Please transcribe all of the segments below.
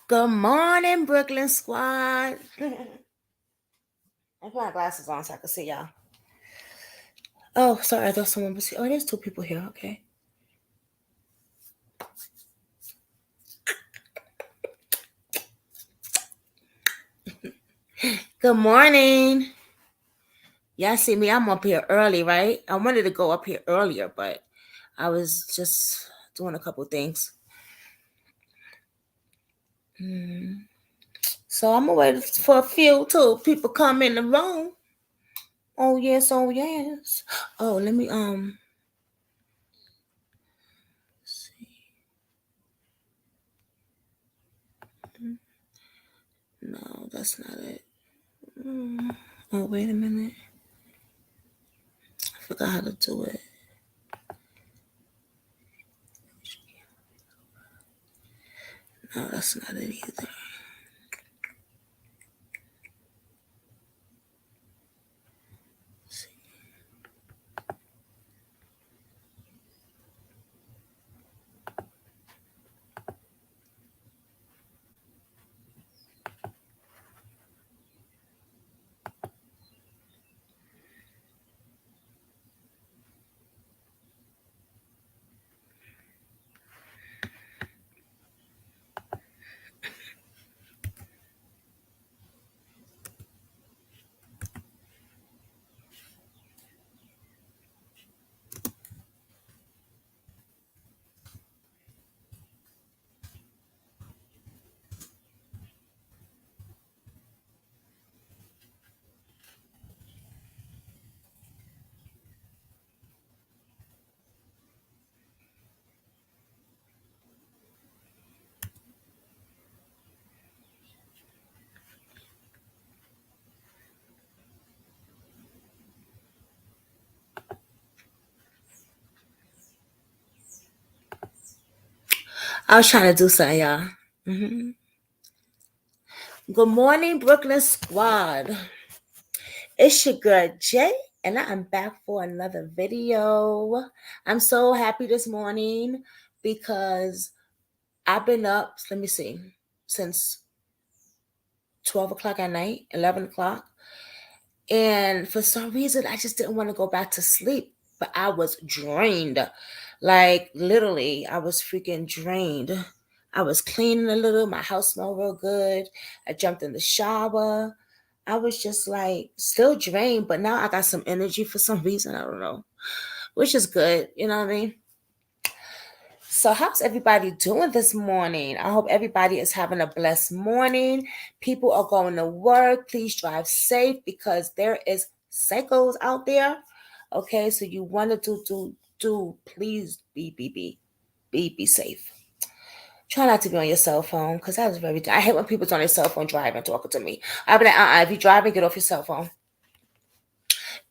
Good morning, Brooklyn Squad. I put my glasses on so I can see y'all. Oh, sorry, I thought someone was here. Oh, there's two people here. Okay. Good morning. Y'all see me? I'm up here early, right? I wanted to go up here earlier, but I was just doing a couple things. So I'm gonna wait for a few till people come in the room. Oh yes, oh yes. Oh, let me see. No, that's not it. Oh, wait a minute. I forgot how to do it. No, that's not it either. I was trying to do something, y'all. Good morning, Brooklyn Squad. It's your girl Jay, and I'm back for another video. I'm so happy this morning because I've been up, let me see, since 12 o'clock at night, 11 o'clock. And for some reason, I just didn't want to go back to sleep, but I was drained. Like, literally, I was freaking drained. I was cleaning a little. My house smelled real good. I jumped in the shower. I was just like still drained, but now I got some energy for some reason. I don't know, which is good. You know what I mean? So, how's everybody doing this morning? I hope everybody is having a blessed morning. People are going to work. Please drive safe because there is psychos out there. Okay, so you want to do. Please be safe. Try not to be on your cell phone because that is very. I hate when people's on their cell phone driving, talking to me. I'll be like, if you're driving, get off your cell phone.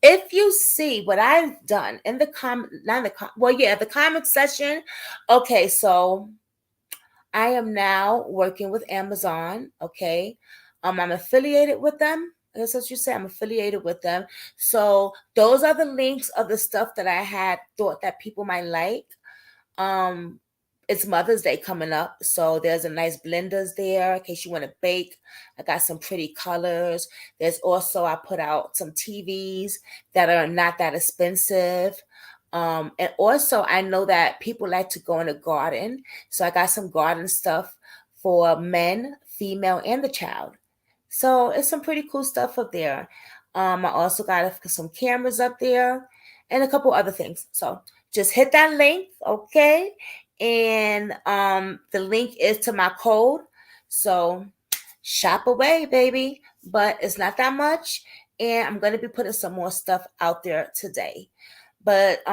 If you see what I've done in the comment, not in the comment section. Okay, so I am now working with Amazon. Okay, I'm affiliated with them. I guess that's what you say. I'm affiliated with them. So those are the links of the stuff that I had thought that people might like. Um, it's Mother's Day coming up, so there's a nice blenders there in case you want to bake. I got some pretty colors. There's also I put out some TVs that are not that expensive. And also I know that people like to go in the garden, so I got some garden stuff for men, female, and the child. So it's some pretty cool stuff up there. I also got some cameras up there and a couple other things. So just hit that link, okay? And the link is to my code. So shop away, baby. But it's not that much. And I'm gonna be putting some more stuff out there today. But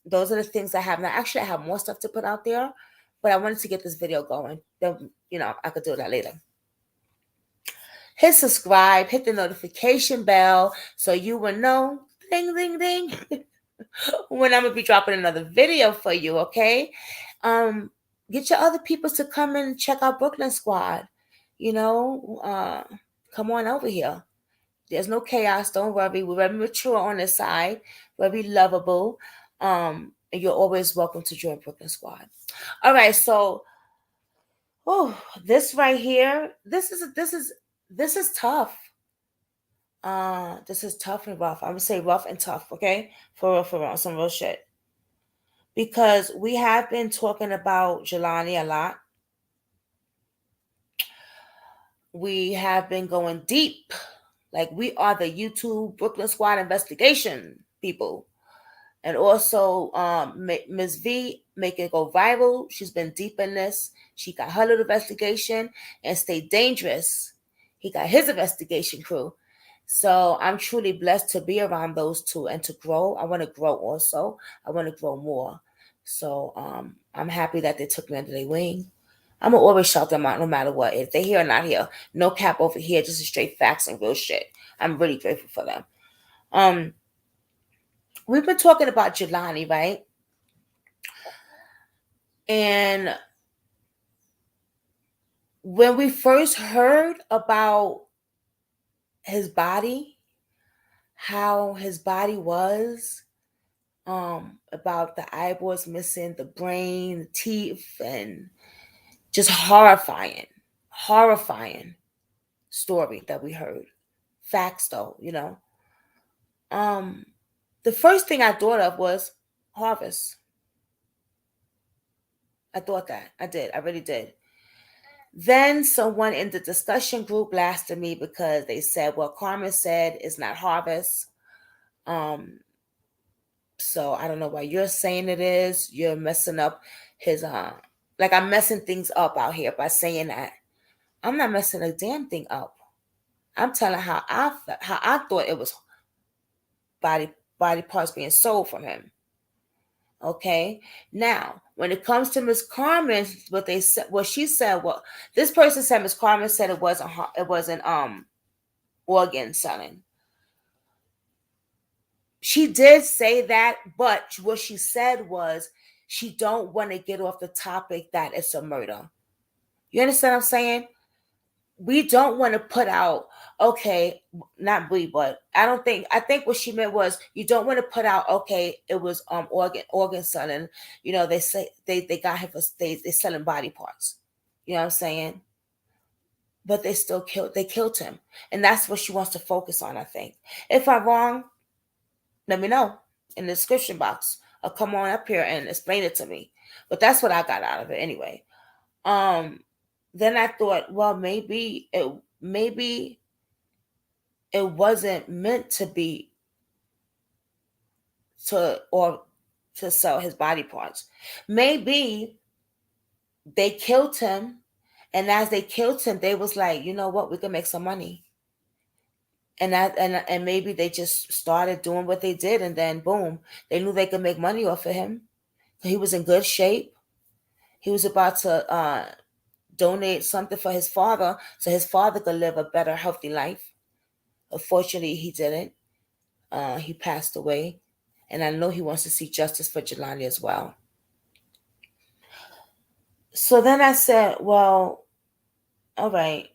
those are the things I have now. Actually, I have more stuff to put out there, but I wanted to get this video going. Then I could do that later. Hit subscribe, hit the notification bell so you will know, ding, ding, ding, when I'm gonna be dropping another video for you, okay? Get your other people to come and check out Brooklyn Squad. Come on over here. There's no chaos, don't worry. We're very mature on this side, very lovable. And you're always welcome to join Brooklyn Squad. All right, so Oh, this right here, this is tough. This is tough and rough. I'm gonna say rough and tough, okay? For real, some real shit. Because we have been talking about Jelani a lot. We have been going deep. Like we are the YouTube Brooklyn Squad investigation people. And also, Ms. V make it go viral. She's been deep in this. She got her little investigation, and Stay Dangerous. He got his investigation crew. So I'm truly blessed to be around those two and to grow. I want to grow also. I want to grow more. So I'm happy that they took me under their wing. I'm gonna always shout them out no matter what. If they're here or not here, no cap over here, just straight facts and real shit. I'm really grateful for them. Um, we've been talking about Jelani, right? And when we first heard about his body, how his body was, about the eyeballs missing, the brain, the teeth, and just horrifying story that we heard. Facts though. Um, the first thing I thought of was Harvest. I thought that. I did. I really did. Then someone in the discussion group blasted me because they said, well, Carmen said it's not Harvest. Um, so I don't know why you're saying it is. You're messing up his like I'm messing things up out here by saying that. I'm not messing a damn thing up. I'm telling how I thought it was body body parts being sold from him. Okay. Now, when it comes to Miss Carmen, what she said, well, this person said Miss Carmen said it wasn't organ selling. She did say that, but what she said was she don't want to get off the topic that it's a murder. You understand what I'm saying? We don't want to put out, okay, not we, but I think what she meant was you don't want to put out, okay, it was organ selling. They say they got him for they selling body parts. You know what I'm saying? But they killed him. And that's what she wants to focus on, I think. If I'm wrong, let me know in the description box, or come on up here and explain it to me. But that's what I got out of it anyway. Um, then I thought, well, maybe it wasn't meant to be or to sell his body parts. Maybe they killed him, and as they killed him, they was like, you know what, we can make some money. And maybe they just started doing what they did, and then boom, they knew they could make money off of him. He was in good shape. He was about to donate something for his father so his father could live a better, healthy life. Unfortunately, he didn't. He passed away. And I know he wants to see justice for Jelani as well. So then I said, well, all right.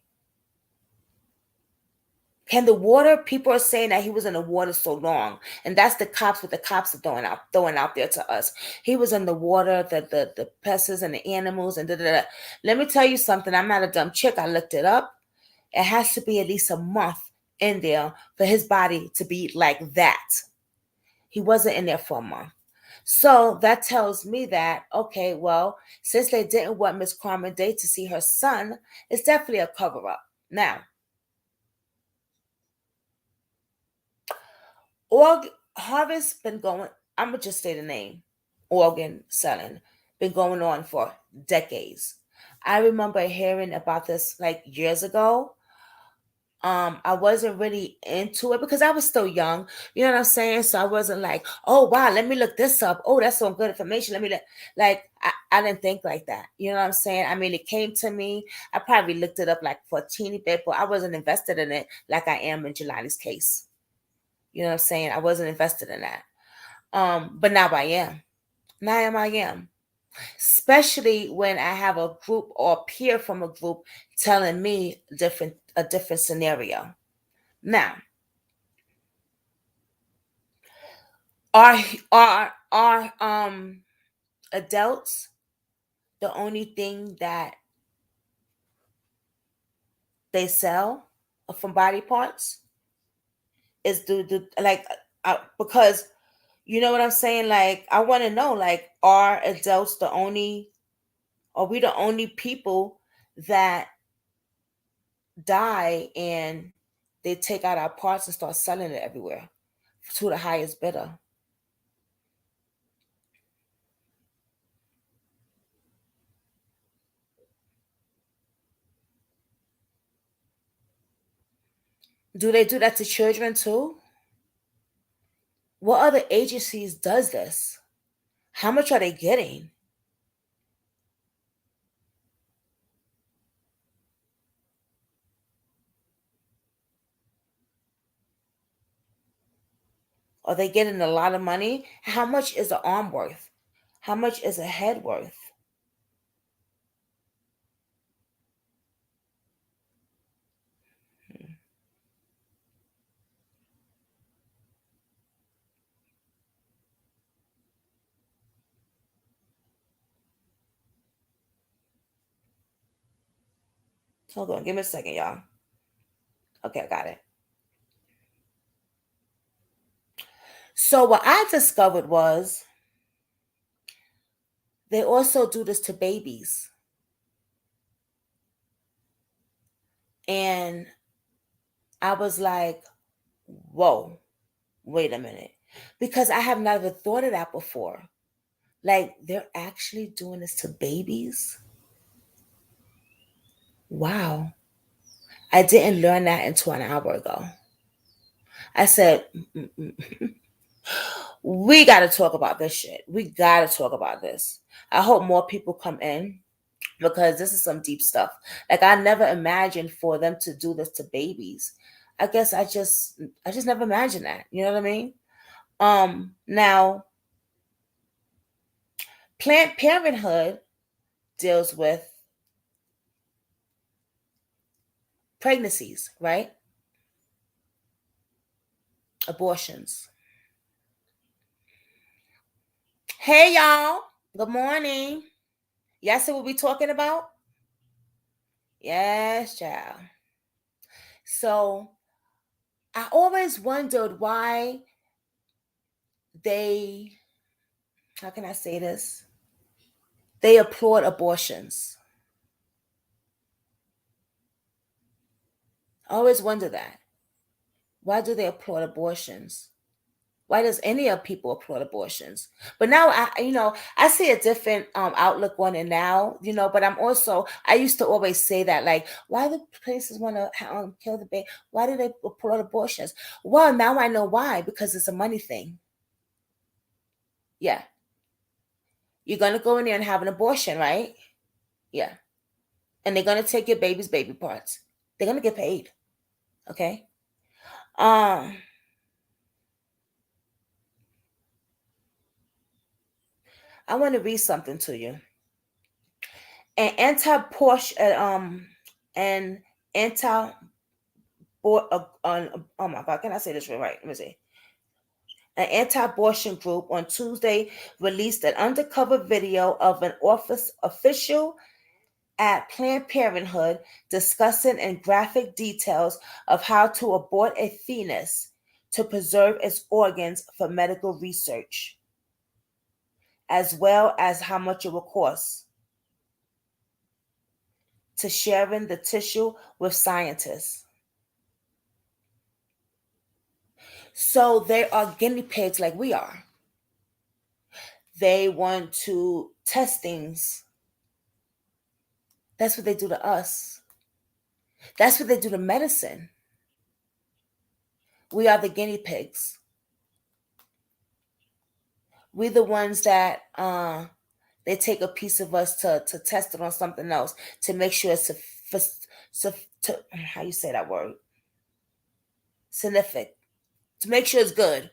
Can the water, people are saying that he was in the water so long. And that's the cops, what the cops are throwing out there to us. He was in the water, the pests and the animals and da da da. Let me tell you something. I'm not a dumb chick. I looked it up. It has to be at least a month in there for his body to be like that. He wasn't in there for a month. So that tells me that, okay, well, since they didn't want Miss Carmen Day to see her son, it's definitely a cover up. Now, Harvest been going, I'm going to just say the name, organ selling, been going on for decades. I remember hearing about this like years ago. I wasn't really into it because I was still young. You know what I'm saying? So I wasn't like, oh wow, let me look this up. Oh, that's some good information. Let me like I didn't think like that. You know what I'm saying? I mean, it came to me. I probably looked it up like for a teeny bit, but I wasn't invested in it like I am in Jelani's case. You know what I'm saying? I wasn't invested in that. But now I am. Now I am. Especially when I have a group or a peer from a group telling me a different scenario. Now, are adults the only thing that they sell from body parts is do like because you know what I'm saying? Like I want to know, like, are adults the only, are we the only people that die and they take out our parts and start selling it everywhere to the highest bidder? Do they do that to children too? What other agencies does this? How much are they getting? Are they getting a lot of money? How much is an arm worth? How much is a head worth? Hold on, give me a second, y'all. Okay, I got it. So what I discovered was they also do this to babies. And I was like, whoa, wait a minute. Because I have never thought of that before. Like, they're actually doing this to babies? Wow. I didn't learn that until an hour ago. I said, we got to talk about this shit. We got to talk about this. I hope more people come in because this is some deep stuff. Like I never imagined for them to do this to babies. I guess I just never imagined that. You know what I mean? Now Planned Parenthood deals with pregnancies, right? Abortions. Hey y'all. Good morning. Y'all see what we talking about? Yes, child. So I always wondered why they, how can I say this? They applaud abortions. I always wonder that. Why do they applaud abortions? Why does any of people applaud abortions? But now I see a different outlook on it now, but I used to always say that, like, why do places want to kill the baby? Why do they applaud abortions? Well, now I know why, because it's a money thing. Yeah. You're gonna go in there and have an abortion, right? Yeah. And they're gonna take your baby's baby parts. They're gonna get paid. Okay. Um, I want to read something to you. An anti-Porsche, an anti oh my God, can I say this right? Let me see. An anti-abortion group on Tuesday released an undercover video of an office official at Planned Parenthood discussing in graphic details of how to abort a fetus to preserve its organs for medical research, as well as how much it will cost, to sharing the tissue with scientists. So they are guinea pigs like we are. They want to test things. That's what they do to us. That's what they do to medicine. We are the guinea pigs. We're the ones that they take a piece of us to test it on something else to make sure it's how you say that word? Significant. To make sure it's good.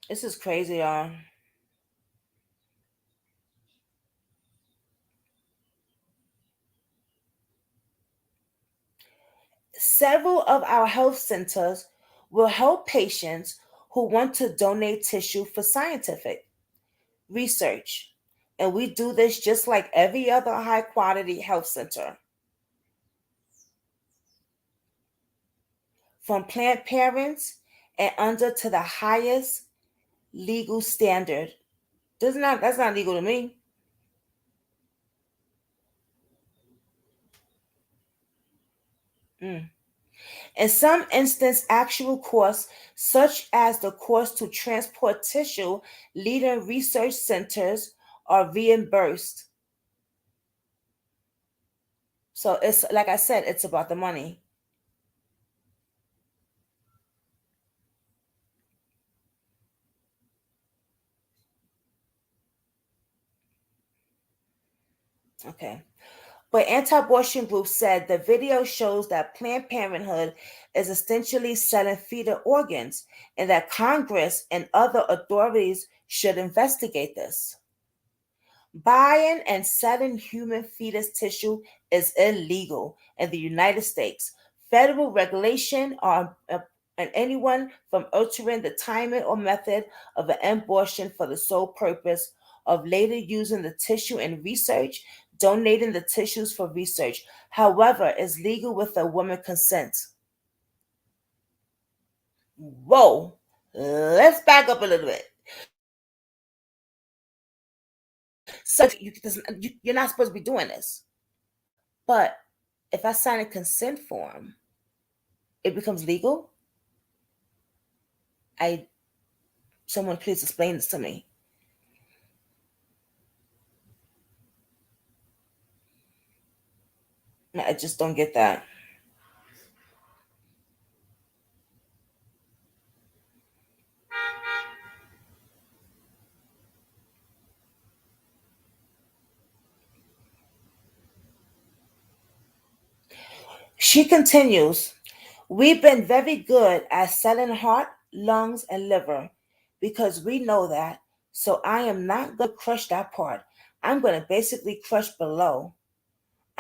This is crazy, y'all. Several of our health centers will help patients who want to donate tissue for scientific research. And we do this just like every other high quality health center. From Planned Parents and under to the highest legal standard. That's not legal to me. Mm. In some instances, actual costs, such as the cost to transport tissue, leading research centers are reimbursed. So it's like I said, it's about the money. Okay. But anti-abortion groups said the video shows that Planned Parenthood is essentially selling fetal organs and that Congress and other authorities should investigate this. Buying and selling human fetus tissue is illegal in the United States. Federal regulation on anyone from altering the timing or method of an abortion for the sole purpose of later using the tissue in research, donating the tissues for research, however, is legal with a woman consent. Whoa, let's back up a little bit. So you're not supposed to be doing this. But if I sign a consent form, it becomes legal. I Someone please explain this to me. I just don't get that. She continues, we've been very good at selling heart, lungs, and liver because we know that. So I am not going to crush that part. I'm going to basically crush below.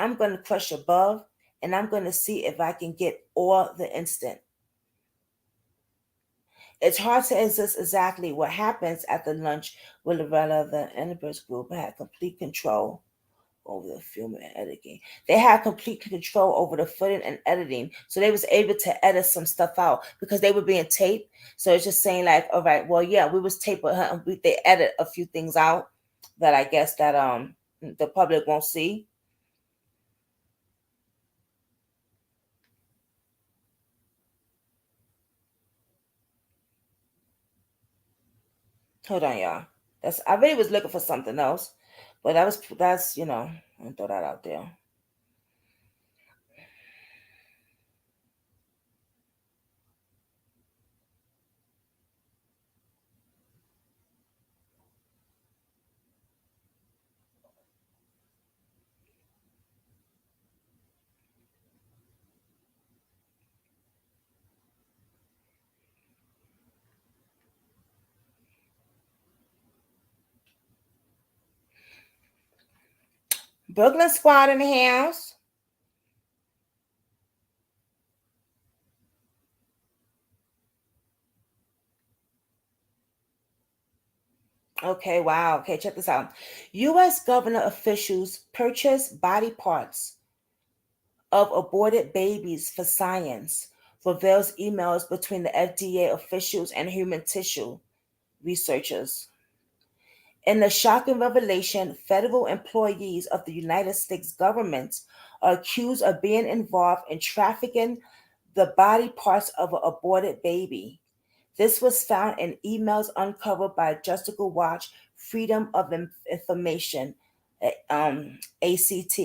I'm going to crush above, and I'm going to see if I can get all the instant. It's hard to assess exactly what happens at the lunch with Loretta. The Enterprise group had complete control over the film and editing. They had complete control over the footage and editing. So they was able to edit some stuff out because they were being taped. So it's just saying like, all right, well, yeah, we was taped with her and they edit a few things out that I guess that the public won't see. Hold on, y'all. That's I really was looking for something else, but that's I'll throw that out there. Brooklyn squad in the house. Okay, wow. Okay, check this out. U.S. governor officials purchase body parts of aborted babies for science, reveals emails between the FDA officials and human tissue researchers. In the shocking revelation, federal employees of the United States government are accused of being involved in trafficking the body parts of an aborted baby. This was found in emails uncovered by Justice Watch Freedom of Information, ACT,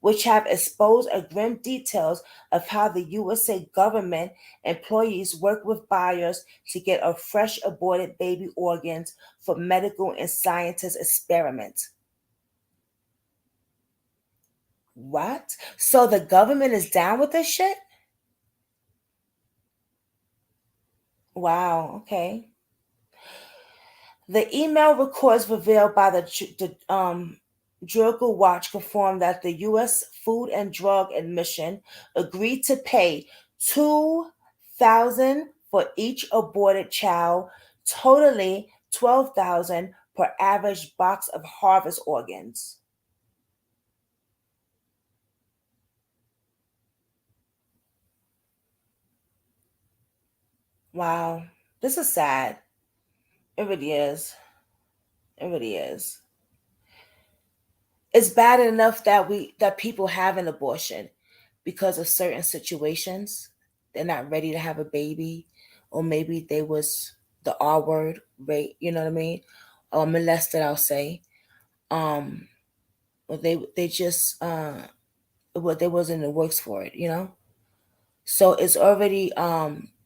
which have exposed a grim details of how the USA government employees work with buyers to get a fresh aborted baby organs for medical and scientist experiments. What? So the government is down with this shit? Wow, okay. The email records revealed by the Droga Watch confirmed that the U.S. Food and Drug Administration agreed to pay 2,000 for each aborted child, totaling 12,000 per average box of harvest organs. Wow, this is sad. It really is. It really is. It's bad enough that people have an abortion because of certain situations. They're not ready to have a baby, or maybe they was the R word, right? You know what I mean? Or molested, I'll say. Um, or they just what they wasn't in the works for it, you know. So it's already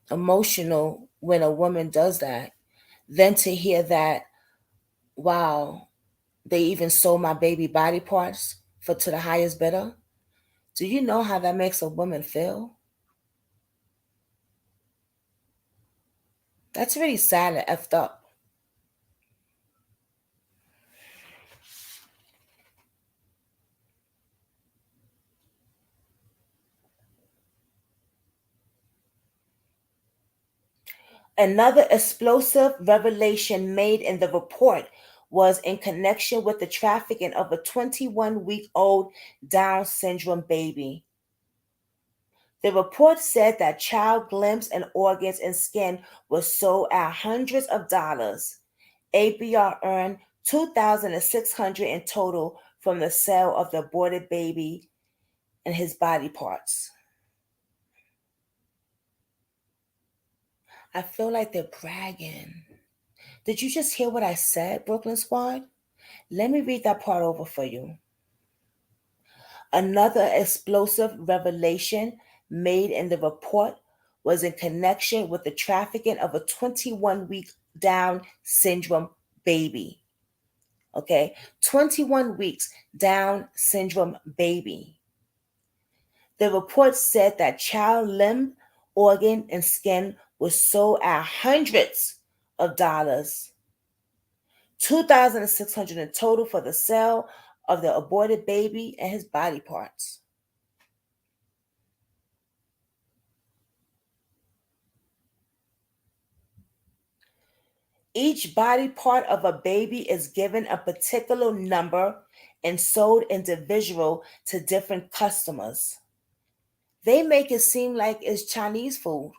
emotional when a woman does that. Then to hear that, wow, they even sold my baby body parts for to the highest bidder. Do you know how that makes a woman feel? That's really sad and effed up. Another explosive revelation made in the report was in connection with the trafficking of a 21-week-old Down syndrome baby. The report said that child limbs and organs and skin were sold at hundreds of dollars. ABR earned 2,600 in total from the sale of the aborted baby and his body parts. I feel like they're bragging. Did you just hear what I said, Brooklyn Squad? Let me read that part over for you. Another explosive revelation made in the report was in connection with the trafficking of a 21-week Down syndrome baby. Okay, 21 weeks Down syndrome baby. The report said that child limb, organ, and skin was sold at hundreds of dollars, 2,600 in total for the sale of the aborted baby and his body parts. Each body part of a baby is given a particular number and sold individual to different customers. They make it seem like it's Chinese food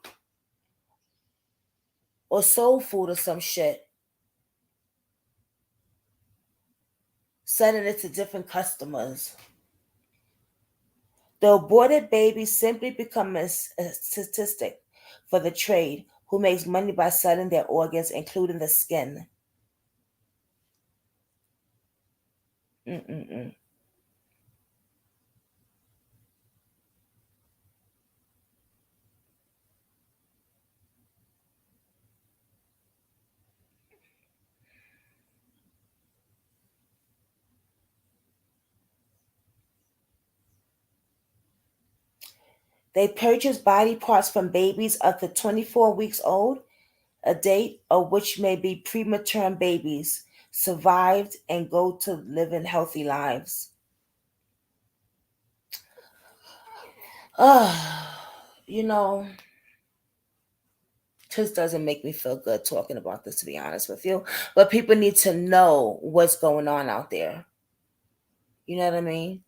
or soul food or some shit, selling it to different customers. The aborted babies simply become a statistic for the trade who makes money by selling their organs, including the skin. Mm-mm-mm. They purchase body parts from babies up to 24 weeks old, a date of which may be premature babies, survived and go to living healthy lives. You know, just doesn't make me feel good talking about this, to be honest with you. But people need to know what's going on out there. You know what I mean?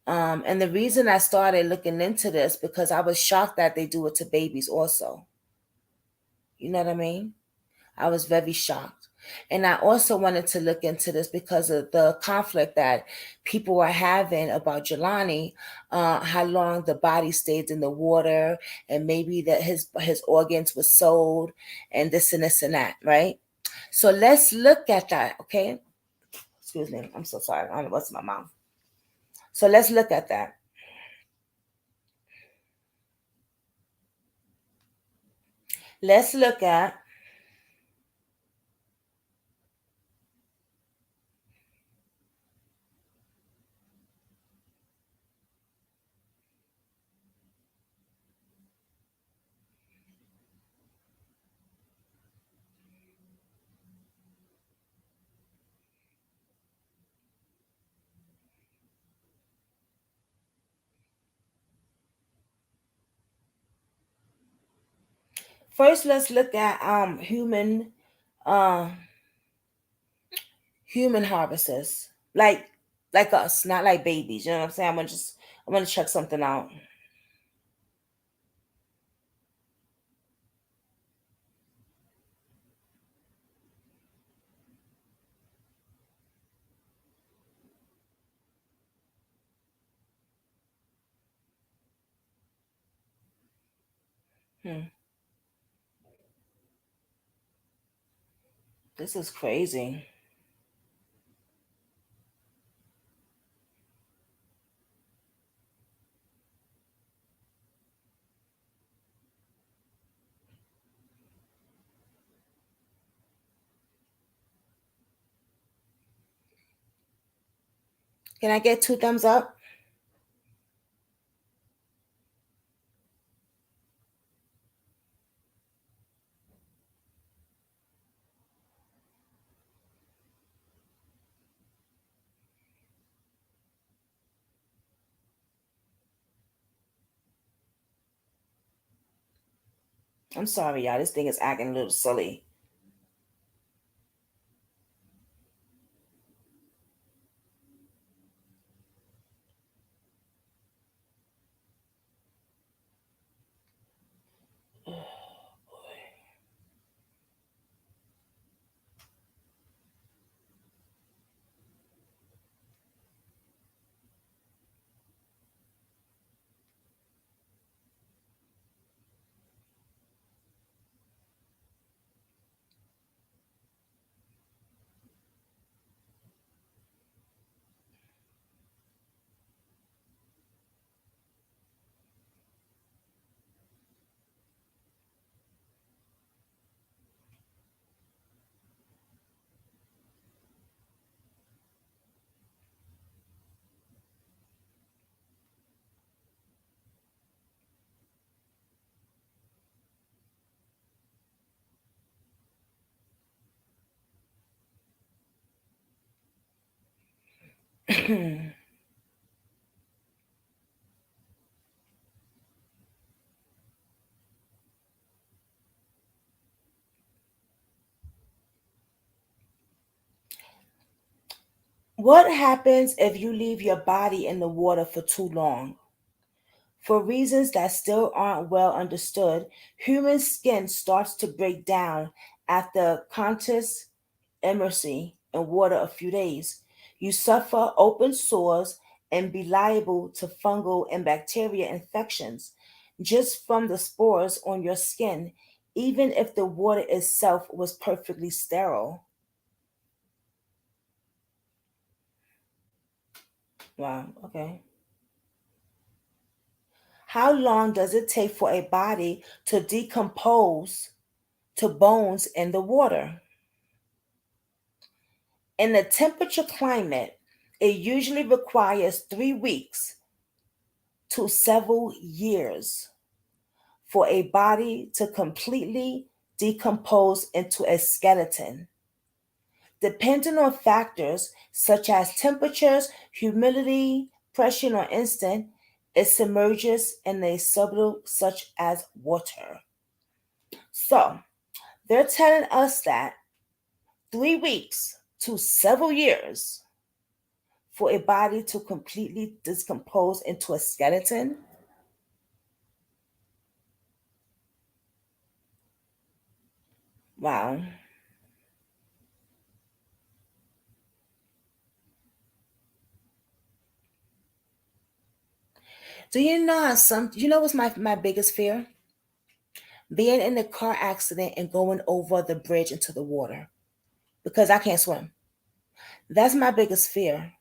And the reason I started looking into this because I was shocked that they do it to babies also. You know what I mean? I was very shocked. And I also wanted to look into this because of the conflict that people were having about Jelani, how long the body stayed in the water, and maybe that his organs were sold, and this and this and that, right? So let's look at that, okay? Excuse me, I'm so sorry. I don't know what's in my mouth. So let's look at that. Let's look at First, let's look at uh human harvesters, like us, not like babies. You know what I'm saying? I'm gonna check something out. Hmm. This is crazy. Can I get two thumbs up? I'm sorry, y'all. This thing is acting a little silly. What happens if you leave your body in the water for too long? For reasons that still aren't well understood, human skin starts to break down after conscious immersion in water a few days. You suffer open sores and be liable to fungal and bacteria infections just from the spores on your skin, even if the water itself was perfectly sterile. Wow, okay. How long does it take for a body to decompose to bones in the water? In a temperature climate, it usually requires 3 weeks to several years for a body to completely decompose into a skeleton. Depending on factors such as temperatures, humidity, pressure, or instant, it submerges in a substance such as water. So, they're telling us that 3 weeks to several years for a body to completely decompose into a skeleton. Wow. Do you know how you know what's my biggest fear? Being in a car accident and going over the bridge into the water because I can't swim. That's my biggest fear.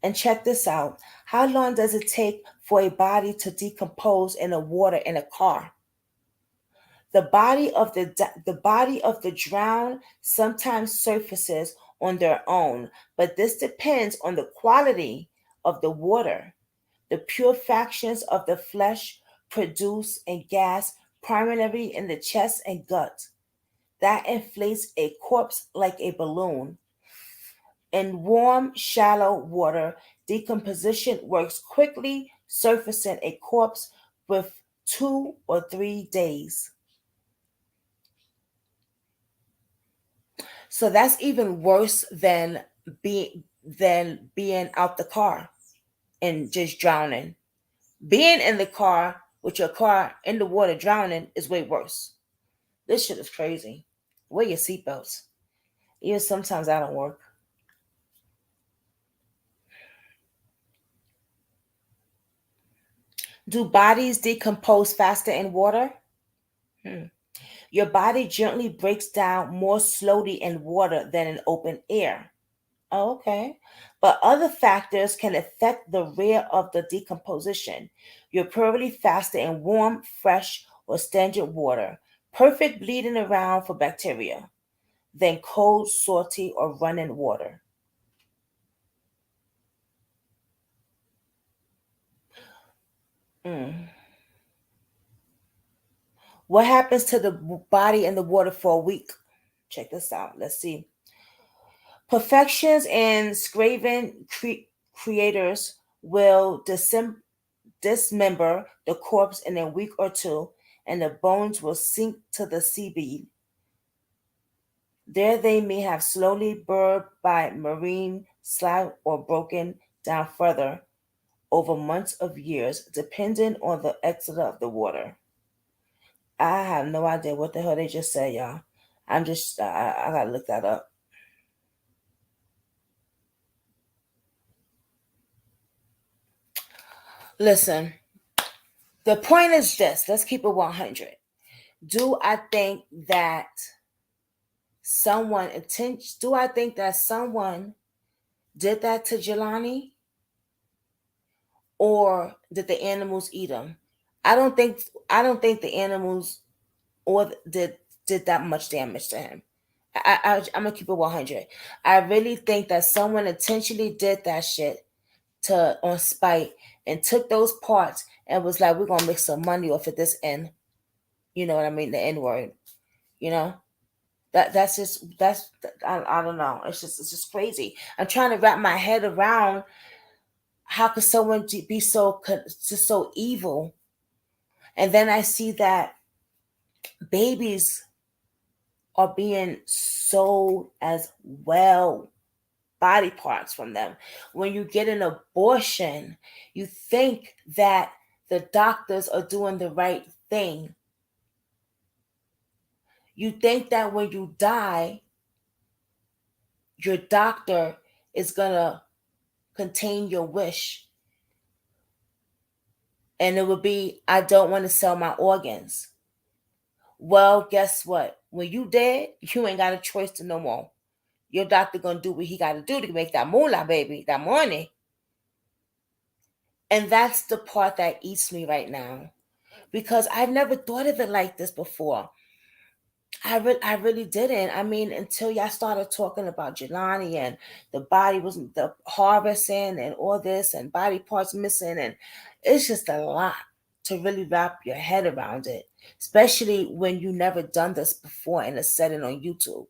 And check this out. How long does it take for a body to decompose in the water in a car? The body of the drowned sometimes surfaces on their own, but this depends on the quality of the water. The pure fractions of the flesh produce a gas primarily in the chest and gut that inflates a corpse like a balloon. In warm, shallow water, decomposition works quickly, surfacing a corpse with 2 or 3 days. So that's even worse than being out the car and just drowning. Being in the car with your car in the water drowning is way worse. This shit is crazy. Wear your seatbelts. Even sometimes I don't work. Do bodies decompose faster in water? Hmm. Your body generally breaks down more slowly in water than in open air. Oh, okay. But other factors can affect the rate of the decomposition. You're probably faster in warm, fresh, or standard water, perfect bleeding around for bacteria, than cold, salty, or running water. Mm. What happens to the body in the water for a week? Check this out. Let's see. Perfections and scraven creators will dismember the corpse in a week or two, and the bones will sink to the seabed. There they may have slowly burrowed by marine slide or broken down further over months of years, depending on the exit of the water. I have no idea what the hell they just said, y'all. I gotta look that up. Listen, the point is this. Let's keep it 100. Do I think that do I think that someone did that to Jelani, or did the animals eat him? I don't think the animals or did that much damage to him. I'm gonna keep it 100. I really think that someone intentionally did that shit to on spite and took those parts and was like, we're gonna make some money off of this N. You know what I mean? The N word. You know that's I don't know. It's just crazy. I'm trying to wrap my head around how could someone be just so evil, and then I see that babies are being sold as well, body parts from them. When you get an abortion, you think that the doctors are doing the right thing. You think that when you die, your doctor is going to contain your wish. And it would be, I don't want to sell my organs. Well, guess what? When you dead, you ain't got a choice to no more. Your doctor gonna do what he got to do to make that moolah, baby, that money. And that's the part that eats me right now because I've never thought of it like this before. I really didn't. I mean, until y'all started talking about Jelani and the body was the harvesting and all this and body parts missing, and it's just a lot to really wrap your head around it, especially when you never done this before in a setting on YouTube.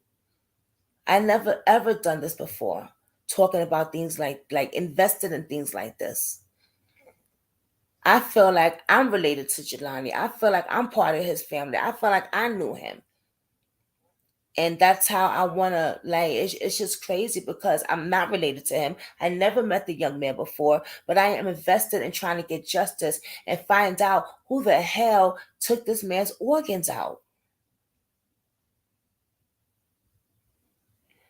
I never ever done this before, talking about things like invested in things like this. I feel like I'm related to Jelani. I feel like I'm part of his family. I feel like I knew him. And that's how I want to, like, it's just crazy because I'm not related to him. I never met the young man before, but I am invested in trying to get justice and find out who the hell took this man's organs out.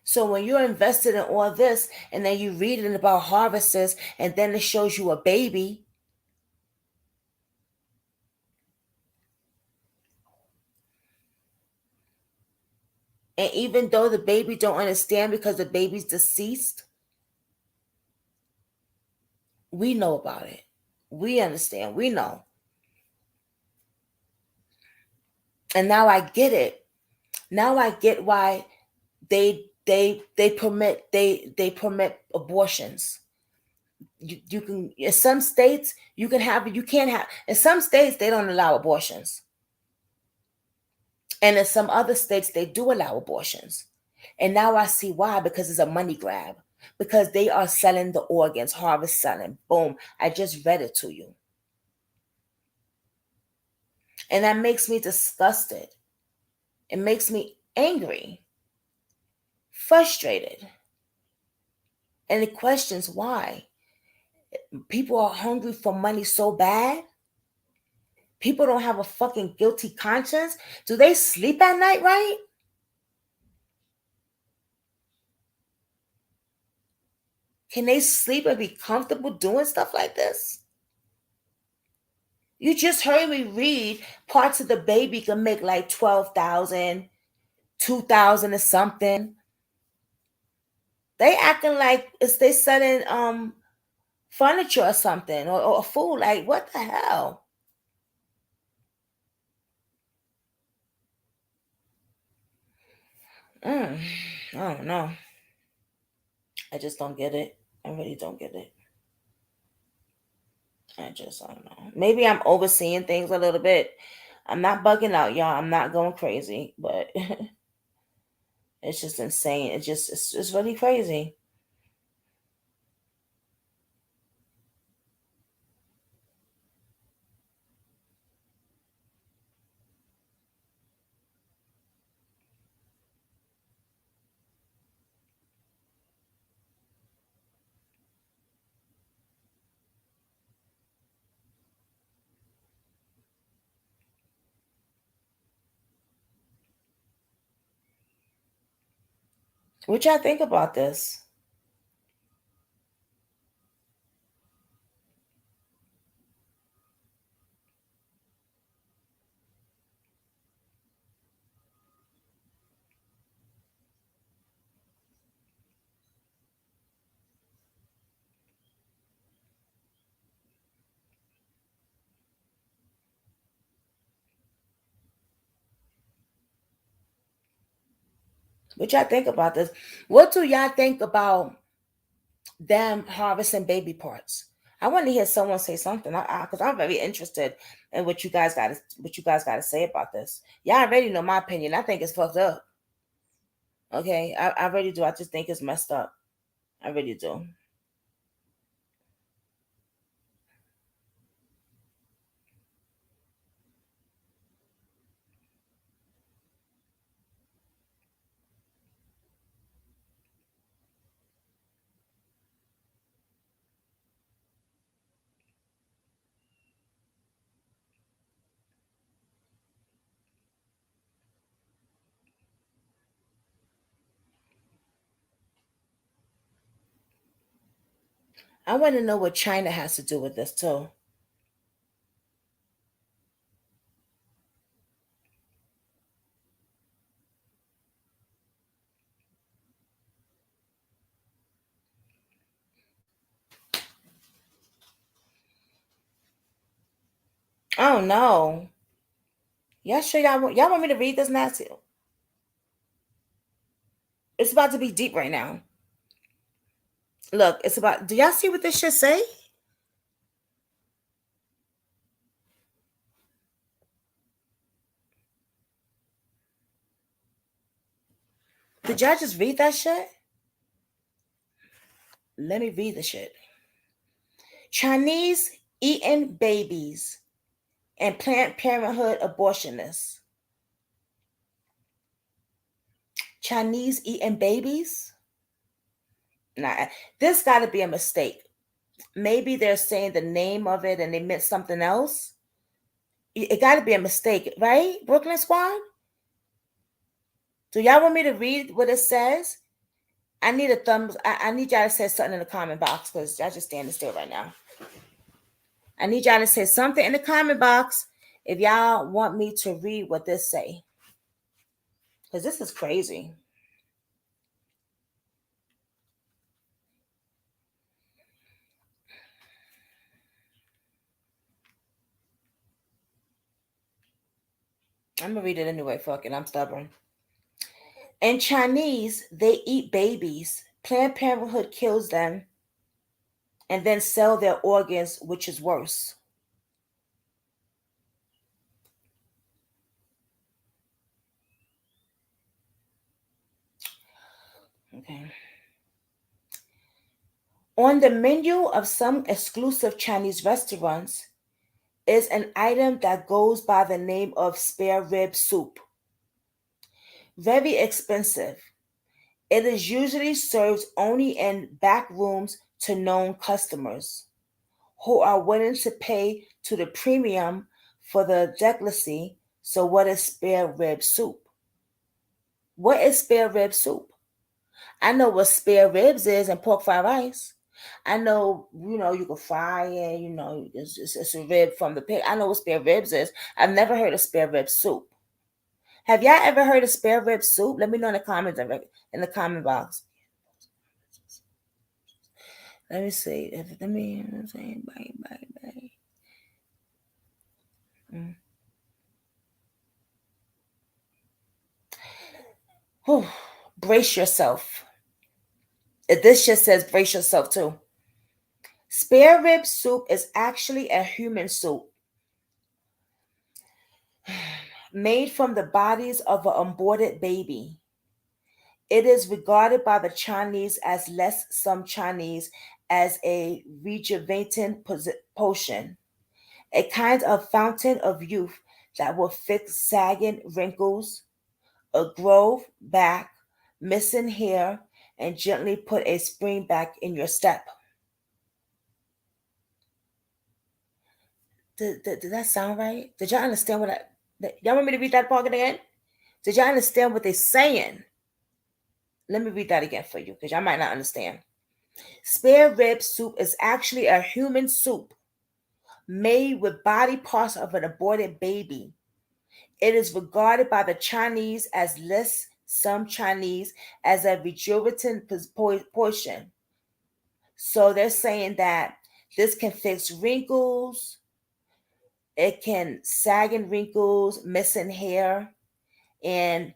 So when you're invested in all this and then you read it about harvesters and then it shows you a baby, and even though the baby don't understand because the baby's deceased, we know about it. We understand. We know. And now I get it. Now I get why they permit abortions. You can, in some states you can have it, you can't have, in some states they don't allow abortions. And in some other states they do allow abortions. And now I see why, because it's a money grab. Because they are selling the organs, harvest selling. Boom. I just read it to you. And that makes me disgusted. It makes me angry. frustrated, and it questions why. People are hungry for money so bad. People don't have a fucking guilty conscience. Do they sleep at night, right? Can they sleep and be comfortable doing stuff like this? You just heard me read parts of the baby can make like 12,000, 2,000 or something. They acting like it's they selling furniture or something or food. Like what the hell? Mm, I don't know. I just don't get it. I really don't get it. I just don't know. Maybe I'm overseeing things a little bit. I'm not bugging out, y'all. I'm not going crazy, but it's just insane. It's really crazy. What y'all think about this? What y'all think about this? What do y'all think about them harvesting baby parts? I want to hear someone say something because I'm very interested in what you guys got to say about this. Y'all already know my opinion. I think it's fucked up. Okay, I really do. I just think it's messed up. I really do. I want to know what China has to do with this too. Oh no. Y'all sure y'all want me to read this now too? It's about to be deep right now. Look, it's about. Do y'all see what this should say? Did y'all just read that shit? Let me read the shit. Chinese eating babies and Planned Parenthood abortionists. Chinese eating babies? Nah, this got to be a mistake. Maybe they're saying the name of it and they meant something else. It got to be a mistake, right? Brooklyn Squad? Do y'all want me to read what it says? I need a thumbs. I need y'all to say something in the comment box because y'all just standing still right now. I need y'all to say something in the comment box if y'all want me to read what this say. Because this is crazy. I'm gonna read it anyway. Fuck it. I'm stubborn. In Chinese, they eat babies. Planned Parenthood kills them and then sell their organs, which is worse. Okay. On the menu of some exclusive Chinese restaurants is an item that goes by the name of spare rib soup. Very expensive. It is usually served only in back rooms to known customers who are willing to pay to the premium for the delicacy. So, what is spare rib soup? What is spare rib soup? I know what spare ribs is and pork fried rice. I know, you can fry it, it's a rib from the pig. I know what spare ribs is. I've never heard of spare rib soup. Have y'all ever heard of spare rib soup? Let me know in the comments, in the comment box. Let me see. Let me say bye, bye, bye. Whew. Brace yourself. This just says brace yourself too. Spare rib soup is actually a human soup made from the bodies of an aborted baby. It is regarded by the Chinese as less some Chinese as a rejuvenating potion, a kind of fountain of youth that will fix sagging wrinkles, a grow back, missing hair, and gently put a spring back in your step. Did that sound right? Did y'all understand y'all want me to read that part again? Did y'all understand what they're saying? Let me read that again for you because y'all might not understand. Spare rib soup is actually a human soup made with body parts of an aborted baby. It is regarded by the Chinese as less some Chinese as a rejuvenating portion. So they're saying that this can fix wrinkles, it can sagging wrinkles, missing hair, and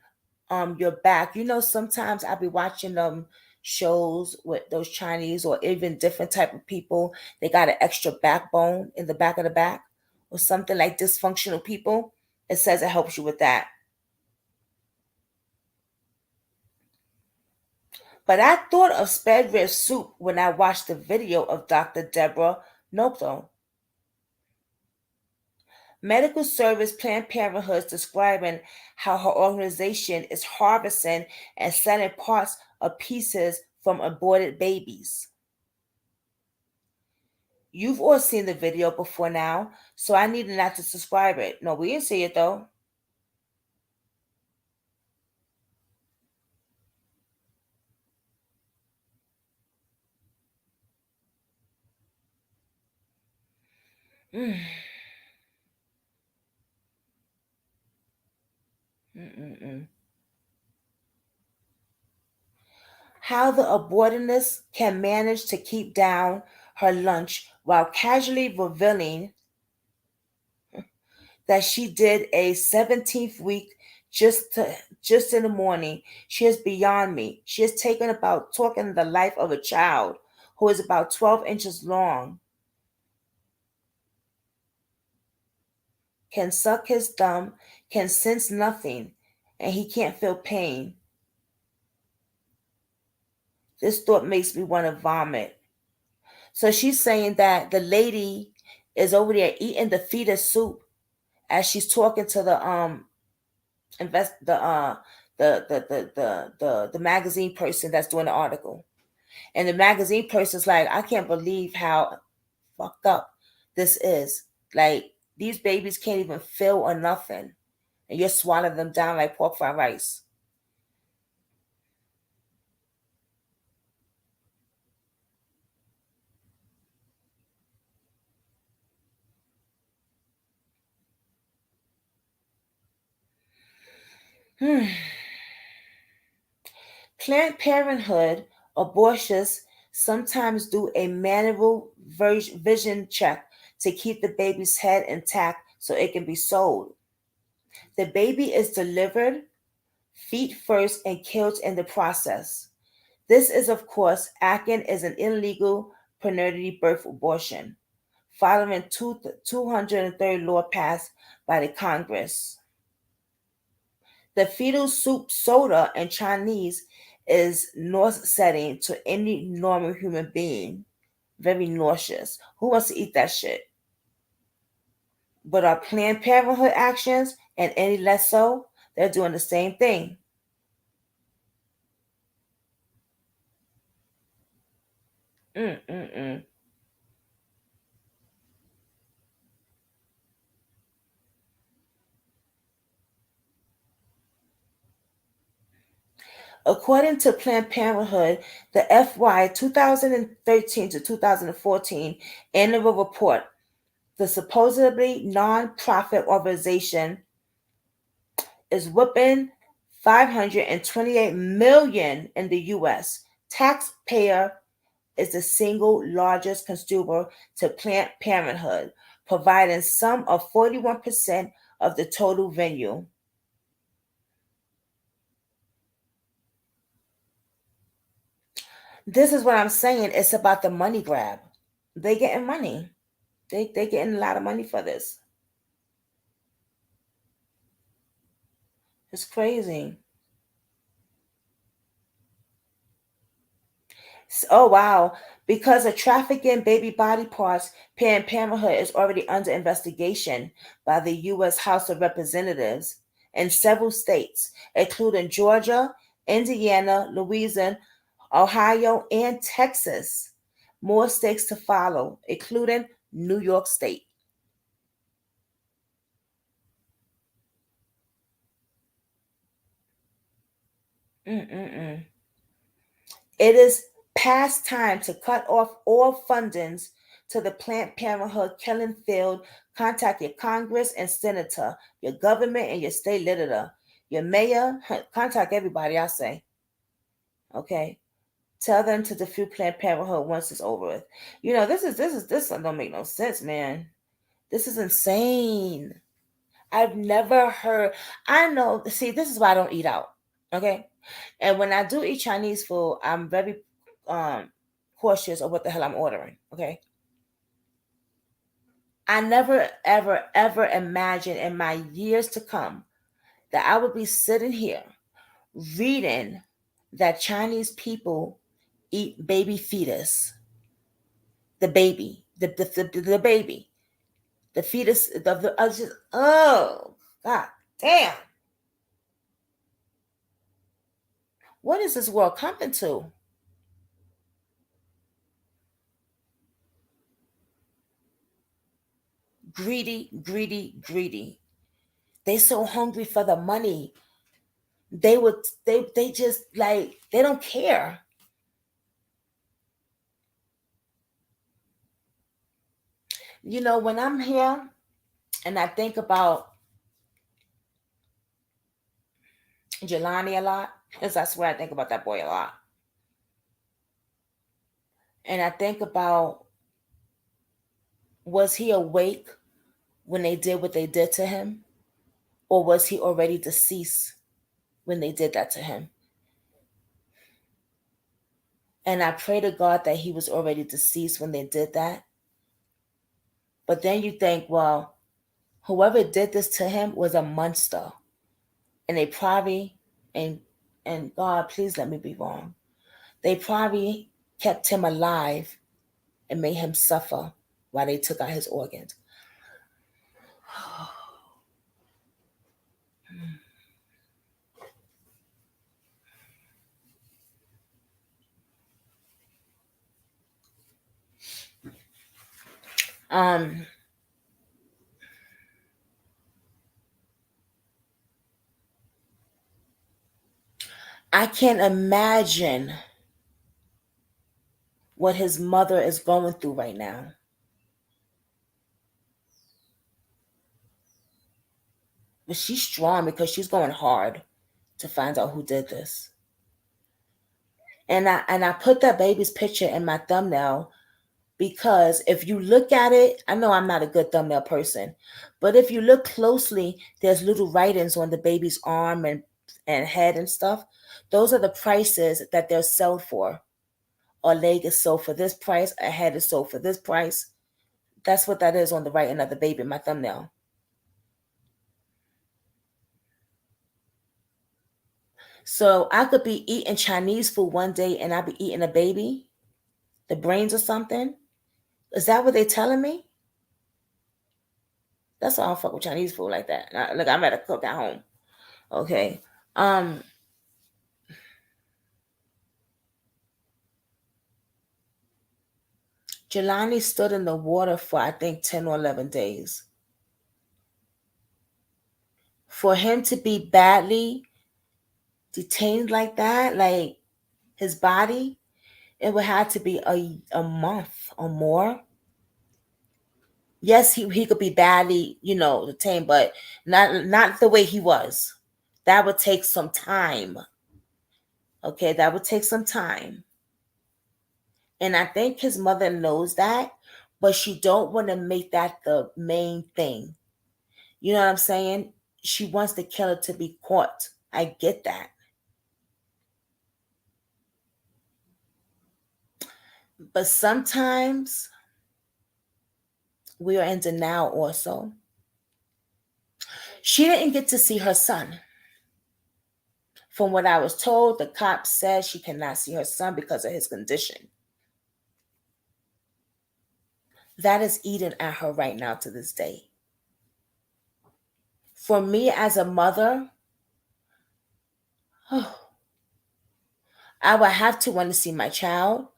your back. Sometimes I'll be watching shows with those Chinese or even different type of people. They got an extra backbone in the back of the back or something like dysfunctional people. It says it helps you with that. But I thought of spare rib soup when I watched the video of Dr. Deborah Nopto, Medical Service Planned Parenthood, describing how her organization is harvesting and selling parts of pieces from aborted babies. You've all seen the video before now, so I need not to subscribe it. No, we didn't see it though. Mm. Mm-mm-mm. How the abortionist can manage to keep down her lunch while casually revealing that she did a 17th week just in the morning. She is beyond me. She has taken about talking the life of a child who is about 12 inches long, can suck his thumb, can sense nothing, and he can't feel pain. This thought makes me want to vomit. So she's saying that the lady is over there eating the fetus soup as she's talking to the invest the magazine person that's doing the article. And the magazine person's like, I can't believe how fucked up this is. Like, these babies can't even feel or nothing. And you're swallowing them down like pork fried rice. Planned Parenthood abortionists sometimes do a manual vision check to keep the baby's head intact so it can be sold. The baby is delivered feet first and killed in the process. This is, of course, acting as an illegal preterm birth abortion, following 203rd law passed by the Congress. The fetal soup soda in Chinese is nauseating to any normal human being. Very nauseous. Who wants to eat that shit? But our Planned Parenthood actions, and any less so, they're doing the same thing. Mm-mm-mm. According to Planned Parenthood, the FY 2013 to 2014 annual report, the supposedly non-profit organization is whooping 528 million in the US. Taxpayer is the single largest consumer to Planned Parenthood, providing some of 41% of the total revenue. This is what I'm saying. It's about the money grab. They getting money. They getting a lot of money for this. It's crazy. Oh wow. Because of trafficking baby body parts, Planned Parenthood is already under investigation by the U.S. House of Representatives in several states, including Georgia, Indiana, Louisiana, Ohio, and Texas. More states to follow, including New York State. Mm-mm-mm. It is past time to cut off all fundings to the Planned Parenthood killing field. Contact your Congress and senator, your government and your state leader, your mayor. Contact everybody, I say. Okay. Tell them to defeat Planned Parenthood once it's over with. This don't make no sense, man. This is insane. I've never heard. I know. See, this is why I don't eat out. Okay, and when I do eat Chinese food, I'm very cautious of what the hell I'm ordering. Okay, I never, ever, ever imagined in my years to come that I would be sitting here reading that Chinese people eat baby fetus, the baby, the baby, the fetus. I was just, oh god, damn. What is this world coming to? Greedy, greedy, greedy. They so hungry for the money. They just like they don't care. When I'm here and I think about Jelani a lot, because I swear I think about that boy a lot. And I think about, was he awake when they did what they did to him? Or was he already deceased when they did that to him? And I pray to God that he was already deceased when they did that. But then you think, well, whoever did this to him was a monster. And they probably, and God, please let me be wrong. They probably kept him alive and made him suffer while they took out his organs. Um, I can't imagine what his mother is going through right now. But she's strong because she's going hard to find out who did this. And I put that baby's picture in my thumbnail because if you look at it, I know I'm not a good thumbnail person, but if you look closely, there's little writings on the baby's arm and head and stuff. Those are the prices that they're sold for. A leg is sold for this price, a head is sold for this price. That's what that is on the writing of the baby in my thumbnail. So I could be eating Chinese food one day and I'll be eating a baby, the brains or something. Is that what they're telling me? That's why I don't fuck with Chinese food like that. Look, I'm at a cook at home. Okay. Um, Jelani stood in the water for, I think, 10 or 11 days. For him to be badly detained like that, like his body, it would have to be a month or more. Yes, he could be badly, detained, but not the way he was. That would take some time. Okay, that would take some time. And I think his mother knows that, but she don't want to make that the main thing. You know what I'm saying? She wants the killer to be caught. I get that. But sometimes we are in denial also. She didn't get to see her son. From what I was told, the cop said she cannot see her son because of his condition. That is eating at her right now to this day. For me as a mother, I would have to want to see my child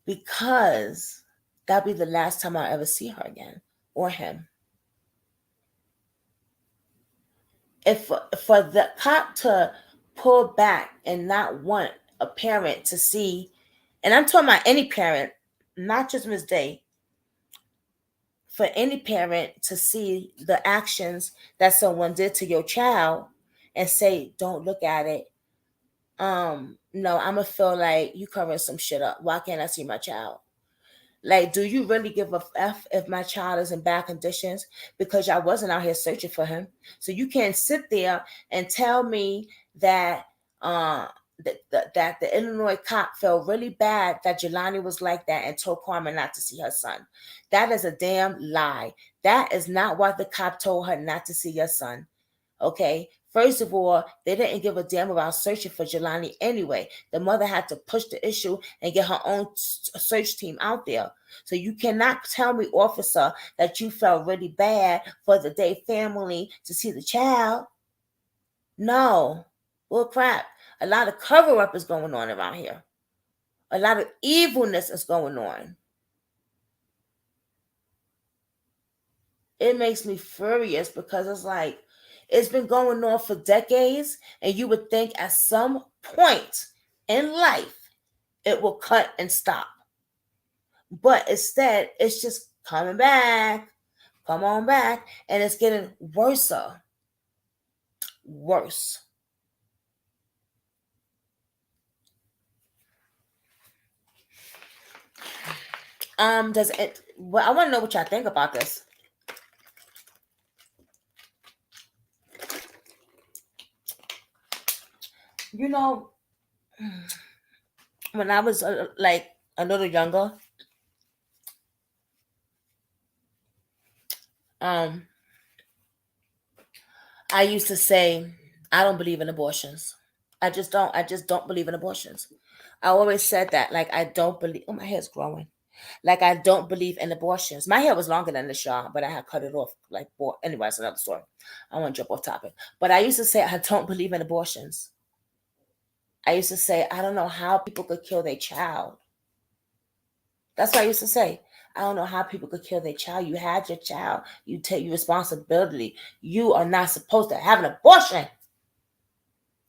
because that'll be the last time I'll ever see her again or him. If for the cop to pull back and not want a parent to see, and I'm talking about any parent, not just Miss Day, for any parent to see the actions that someone did to your child and say, don't look at it. No, I'm gonna feel like you covering some shit up. Why can't I see my child? Like, do you really give a F if my child is in bad conditions? Because I wasn't out here searching for him. So you can't sit there and tell me that that the Illinois cop felt really bad that Jelani was like that and told Carmen not to see her son. That is a damn lie. That is not what the cop told her, not to see your son. Okay. First of all, they didn't give a damn about searching for Jelani anyway. The mother had to push the issue and get her own search team out there. So you cannot tell me, officer, that you felt really bad for the Day family to see the child. No. Well, crap. A lot of cover up is going on around here. A lot of evilness is going on. It makes me furious because it's like, it's been going on for decades, and you would think at some point in life it will cut and stop. But instead, it's just coming back, come on back, and it's getting worse. Worse. Does it? Well, I want to know what y'all think about this. You know, when I was like a little younger, um, I used to say, I don't believe in abortions. I just don't. I just don't believe in abortions. I always said that. Like, I don't believe. Oh, my hair's growing. Like, I don't believe in abortions. My hair was longer than this, y'all, but I had cut it off. Like, anyway, it's another story. I want to jump off topic. But I used to say, I don't believe in abortions. I used to say, I don't know how people could kill their child. That's what I used to say. I don't know how people could kill their child. You had your child. You take your responsibility. You are not supposed to have an abortion.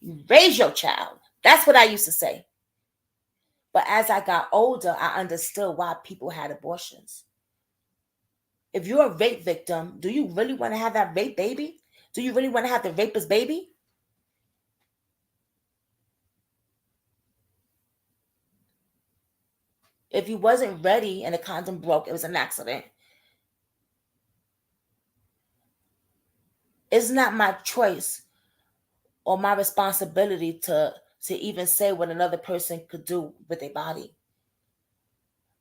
You raise your child. That's what I used to say. But as I got older, I understood why people had abortions. If you're a rape victim, do you really want to have that rape baby? Do you really want to have the rapist baby? If you wasn't ready and the condom broke, it was an accident. It's not my choice or my responsibility to even say what another person could do with their body.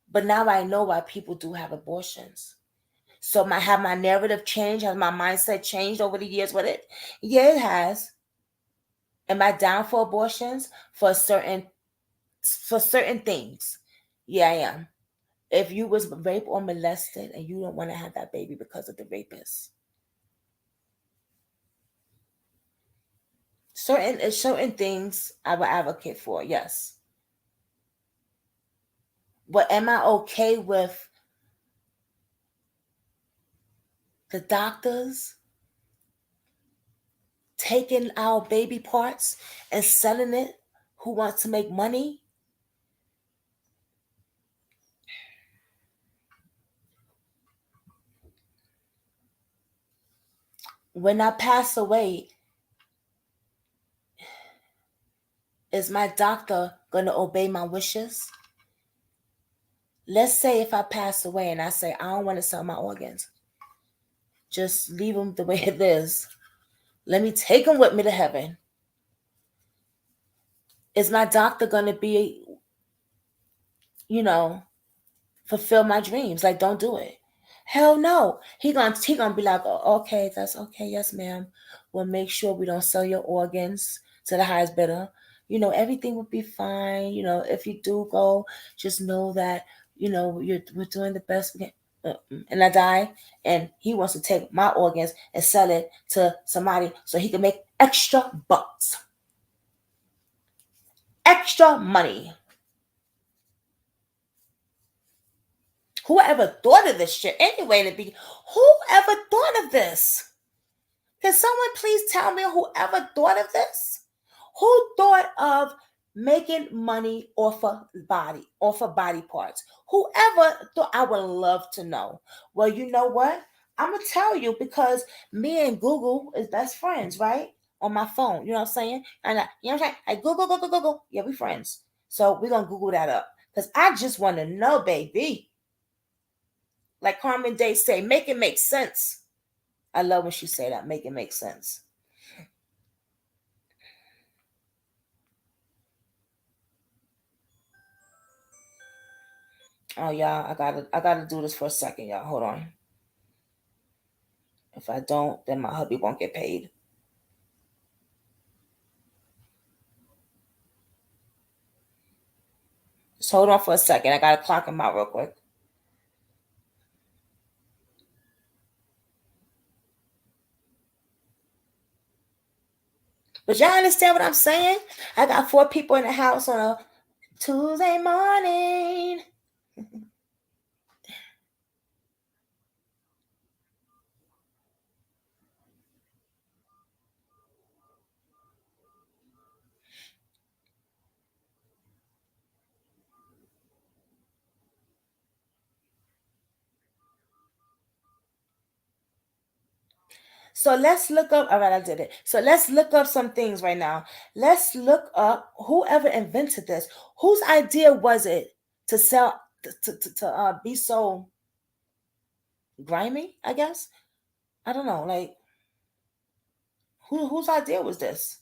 But now I know why people do have abortions. So my narrative changed? Has my mindset changed over the years with it? Yeah, it has. Am I down for abortions for certain things? Yeah, I am. If you was raped or molested and you don't want to have that baby because of the rapist, certain things I would advocate for. Yes, but am I okay with The doctors taking our baby parts and selling it, who wants to make money. When I pass away, is my doctor going to obey my wishes? Let's say if I pass away and I say, I don't want to sell my organs, just leave them the way it is. Let me take them with me to heaven. Is my doctor going to be, you know, fulfill my dreams? Like, don't do it. Hell no. He gonna be like, oh, okay, that's okay. Yes, ma'am. We'll make sure we don't sell your organs to the highest bidder. Everything will be fine. If you do go, just know that, we're doing the best we can. And I die, and he wants to take my organs and sell it to somebody so he can make extra bucks, extra money. Whoever thought of this shit anyway? Whoever thought of this? Can someone please tell me whoever thought of this? Who thought of making money off of body parts? Whoever thought? I would love to know. Well, you know what? I'm gonna tell you, because me and Google is best friends, right? On my phone, you know what I'm saying? And you know what I'm saying? I Google. Yeah, we friends. So we're gonna Google that up, because I just want to know, baby. Like Carmen Day say, make it make sense. I love when she say that, make it make sense. Oh y'all, I gotta do this for a second, y'all. Hold on. If I don't, then my hubby won't get paid. Just hold on for a second. I gotta clock him out real quick. But y'all understand what I'm saying? I got 4 people in the house on a Tuesday morning. So let's look up. All right, I did it. So let's look up some things right now. Let's look up whoever invented this. Whose idea was it to sell to be so grimy? I guess I don't know. Like whose idea was this?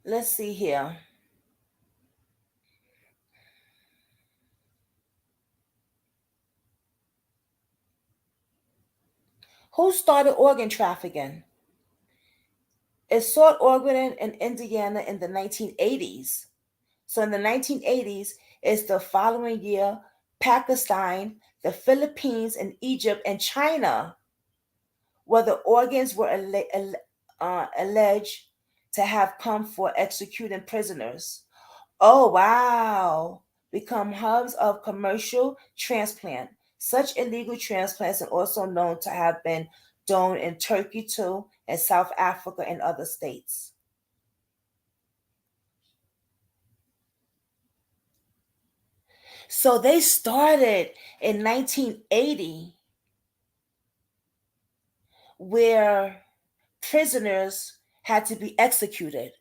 Let's see here. Who started organ trafficking? It sought organ in Indiana in the 1980s. So in the 1980s, it's the following year, Pakistan, the Philippines, and Egypt and China, where the organs were alleged to have come for executing prisoners. Oh, wow. Become hubs of commercial transplant. Such illegal transplants are also known to have been done in Turkey too, and South Africa and other states. So they started in 1980, where prisoners had to be executed.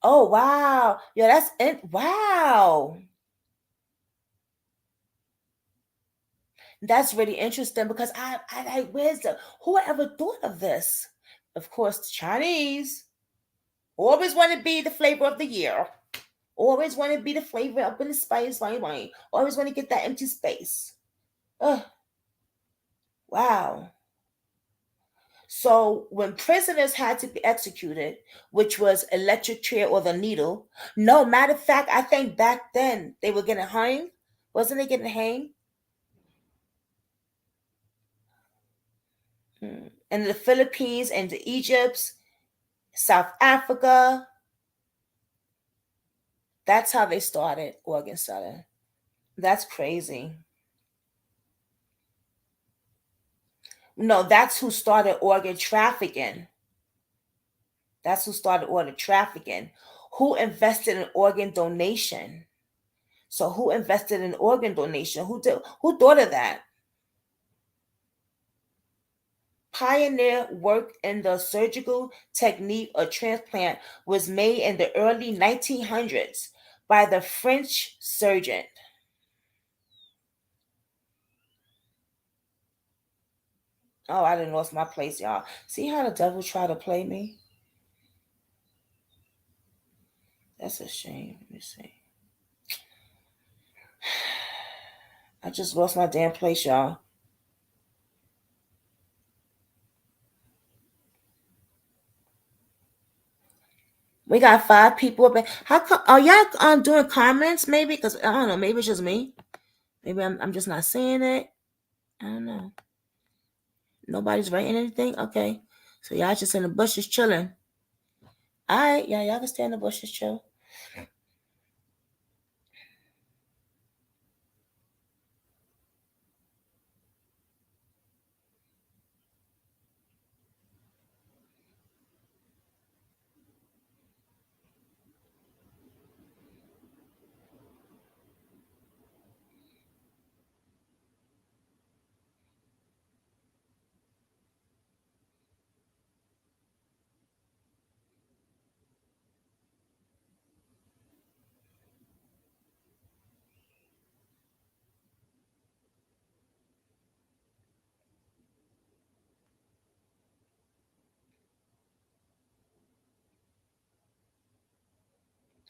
Oh wow. Yeah, wow. That's really interesting, because I where's the whoever thought of this? Of course, the Chinese always want to be the flavor of the year. Always want to be the flavor up in the spice, wine. Always want to get that empty space. Ugh, wow. So when prisoners had to be executed, which was electric chair or the needle, no, matter of fact, I think back then they were getting hung. Wasn't they getting hanged? In the Philippines and the Egypt, South Africa. That's how they started organ selling. That's crazy. No, that's who started organ trafficking. That's who started organ trafficking. Who invested in organ donation? So who invested in organ donation? Who thought of that? Pioneer work in the surgical technique of transplant was made in the early 1900s by the French surgeon. Oh, I done lost my place, y'all. See how the devil tried to play me? That's a shame. Let me see. I just lost my damn place, y'all. We got 5 people up. How come? Are y'all doing comments? Maybe because I don't know. Maybe it's just me. Maybe I'm just not seeing it. I don't know. Nobody's writing anything. Okay, so y'all just in the bushes chilling. All right, yeah, y'all can stay in the bushes chill.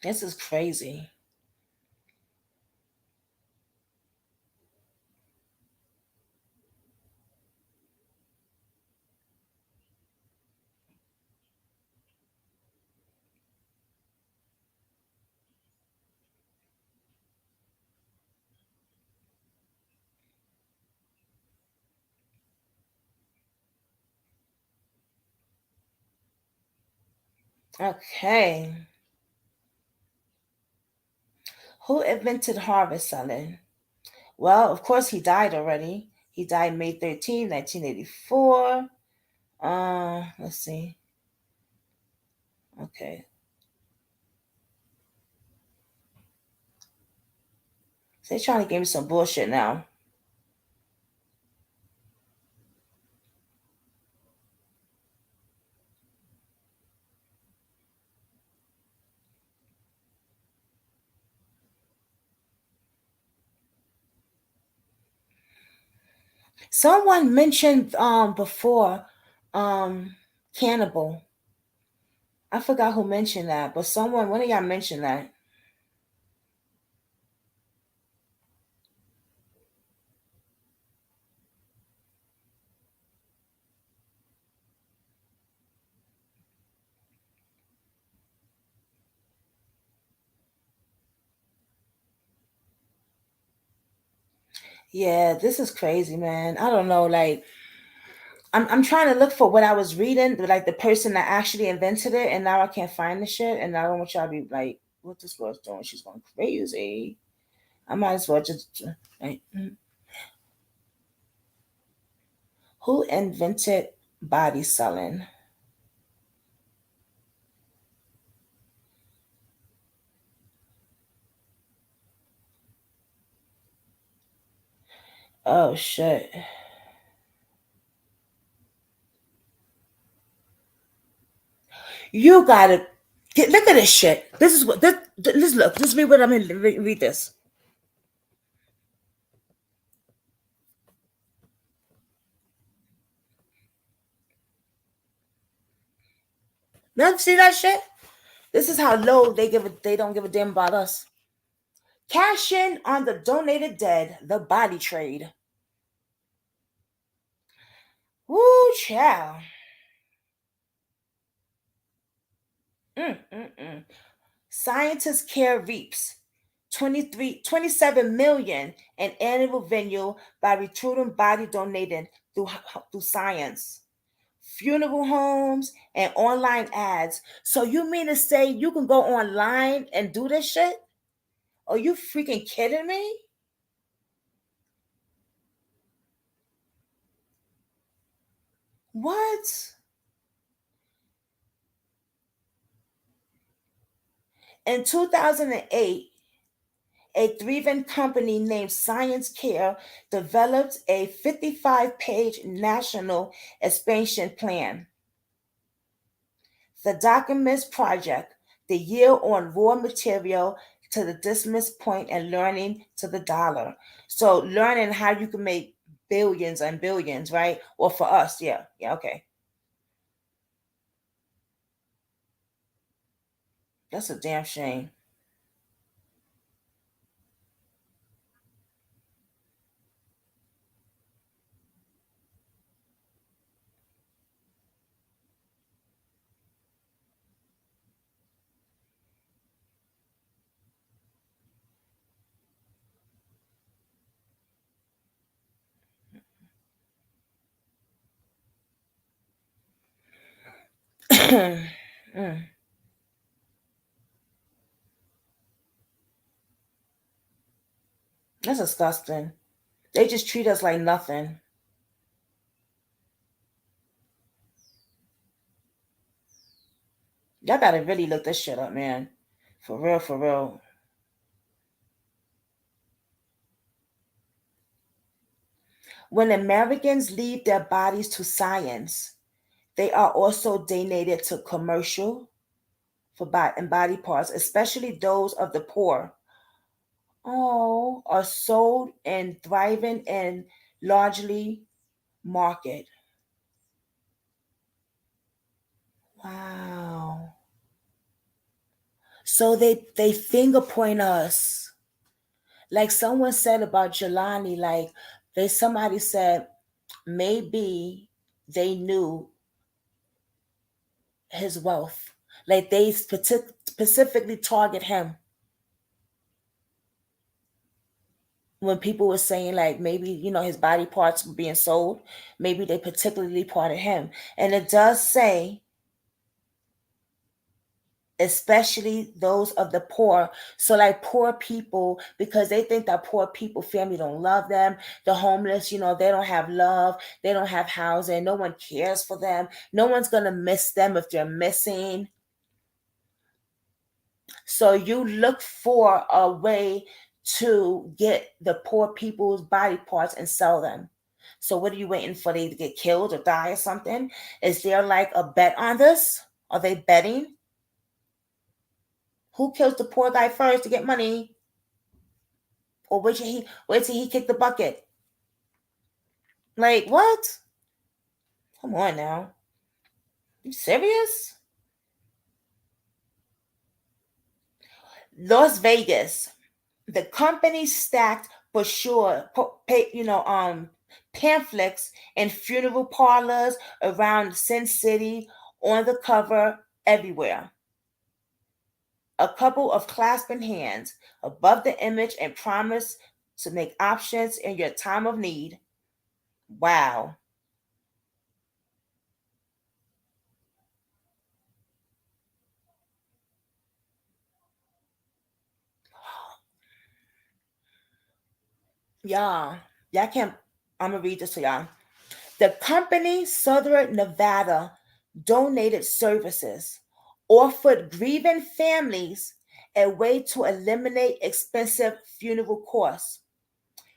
This is crazy. Okay, who invented harvest selling? Well, of course, he died already. He died May 13, 1984. Let's see. Okay. So they're trying to give me some bullshit now. Someone mentioned before cannibal. I forgot who mentioned that, but one of y'all mentioned that. Yeah, this is crazy, man. I don't know. Like, I'm trying to look for what I was reading, like the person that actually invented it, and now I can't find the shit. And I don't want y'all to be like, what this girl's doing? She's going crazy. I might as well just like, who invented body selling? Oh shit. You gotta look at this shit. This is what this look. Just read what I'm in. Read this. Now see that shit? This is how low they don't give a damn about us. Cash in on the donated dead, the body trade. Woo chow. Mm. Scientists care reaps 27 million in annual revenue by recruiting body donating through science, funeral homes, and online ads. So you mean to say you can go online and do this shit? Are you freaking kidding me? What? In 2008, a thriving company named Science Care developed a 55-page national expansion plan. The Document Project, the yield on raw material to the dismiss point and learning to the dollar. So learning how you can make billions and billions, right? Or for us, yeah. Yeah, okay. That's a damn shame. Mm, that's disgusting. They just treat us like nothing. Y'all gotta really look this shit up, man. For real, for real. When Americans leave their bodies to science, they are also donated to commercial for and body parts, especially those of the poor. Oh, are sold and thriving in largely market. Wow. So they finger point us. Like someone said about Jelani, like somebody said maybe they knew his wealth. Like they specifically target him when people were saying like maybe his body parts were being sold. Maybe they particularly targeted him, and it does say especially those of the poor. So like poor people, because they think that poor people family don't love them, the homeless, they don't have love, they don't have housing, no one cares for them, no one's gonna miss them if they're missing. So you look for a way to get the poor people's body parts and sell them. So what are you waiting for? They to get killed or die or something? Is there like a bet on this? Are they betting? Who kills the poor guy first to get money? Or wait till he kick the bucket? Like what? Come on now. You serious? Las Vegas. The company stacked brochure, pamphlets in funeral parlors around Sin City, on the cover everywhere. A couple of clasping hands above the image and promise to make options in your time of need. Wow. Y'all can't. I'm gonna read this to y'all. The company Southern Nevada donated services, offered grieving families a way to eliminate expensive funeral costs.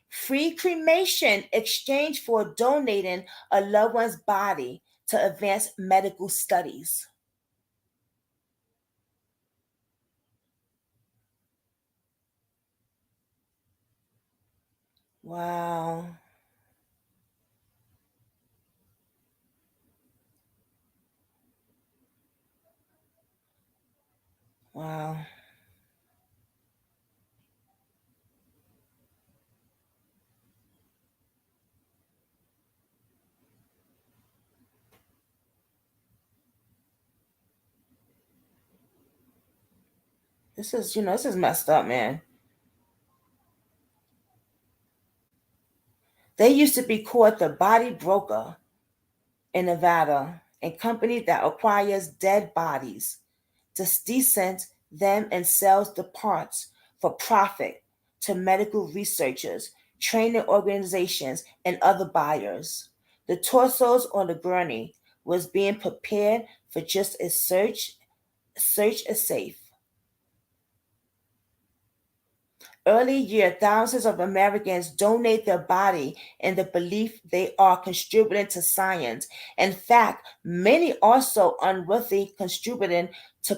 Free cremation exchange for donating a loved one's body to advance medical studies. Wow. Wow. This is messed up, man. They used to be called the body broker in Nevada, a company that acquires dead bodies, descent them and sells the parts for profit to medical researchers, training organizations, and other buyers. The torsos on the gurney was being prepared for just a search a safe. Early year, thousands of Americans donate their body in the belief they are contributing to science. In fact, many also unworthy contributing to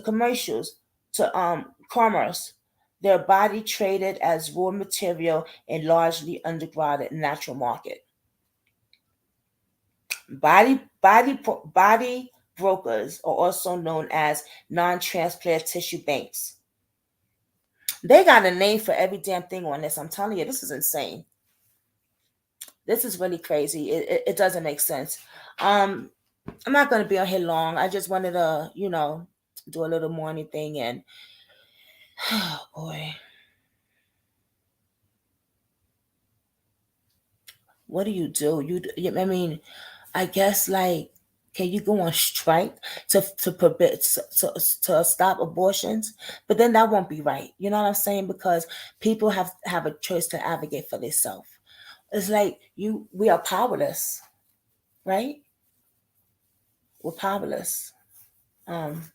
commerce. Their body traded as raw material in largely underground natural market. Body brokers are also known as non-transplant tissue banks. They got a name for every damn thing on this. I'm telling you, this is insane. This is really crazy. It doesn't make sense. I'm not going to be on here long. I just wanted to, do a little morning thing. And oh boy, what do? I mean, I guess like, can you go on strike to prevent to stop abortions? But then that won't be right. You know what I'm saying? Because people have a choice to advocate for themselves. It's like we are powerless, right? We're powerless. Um,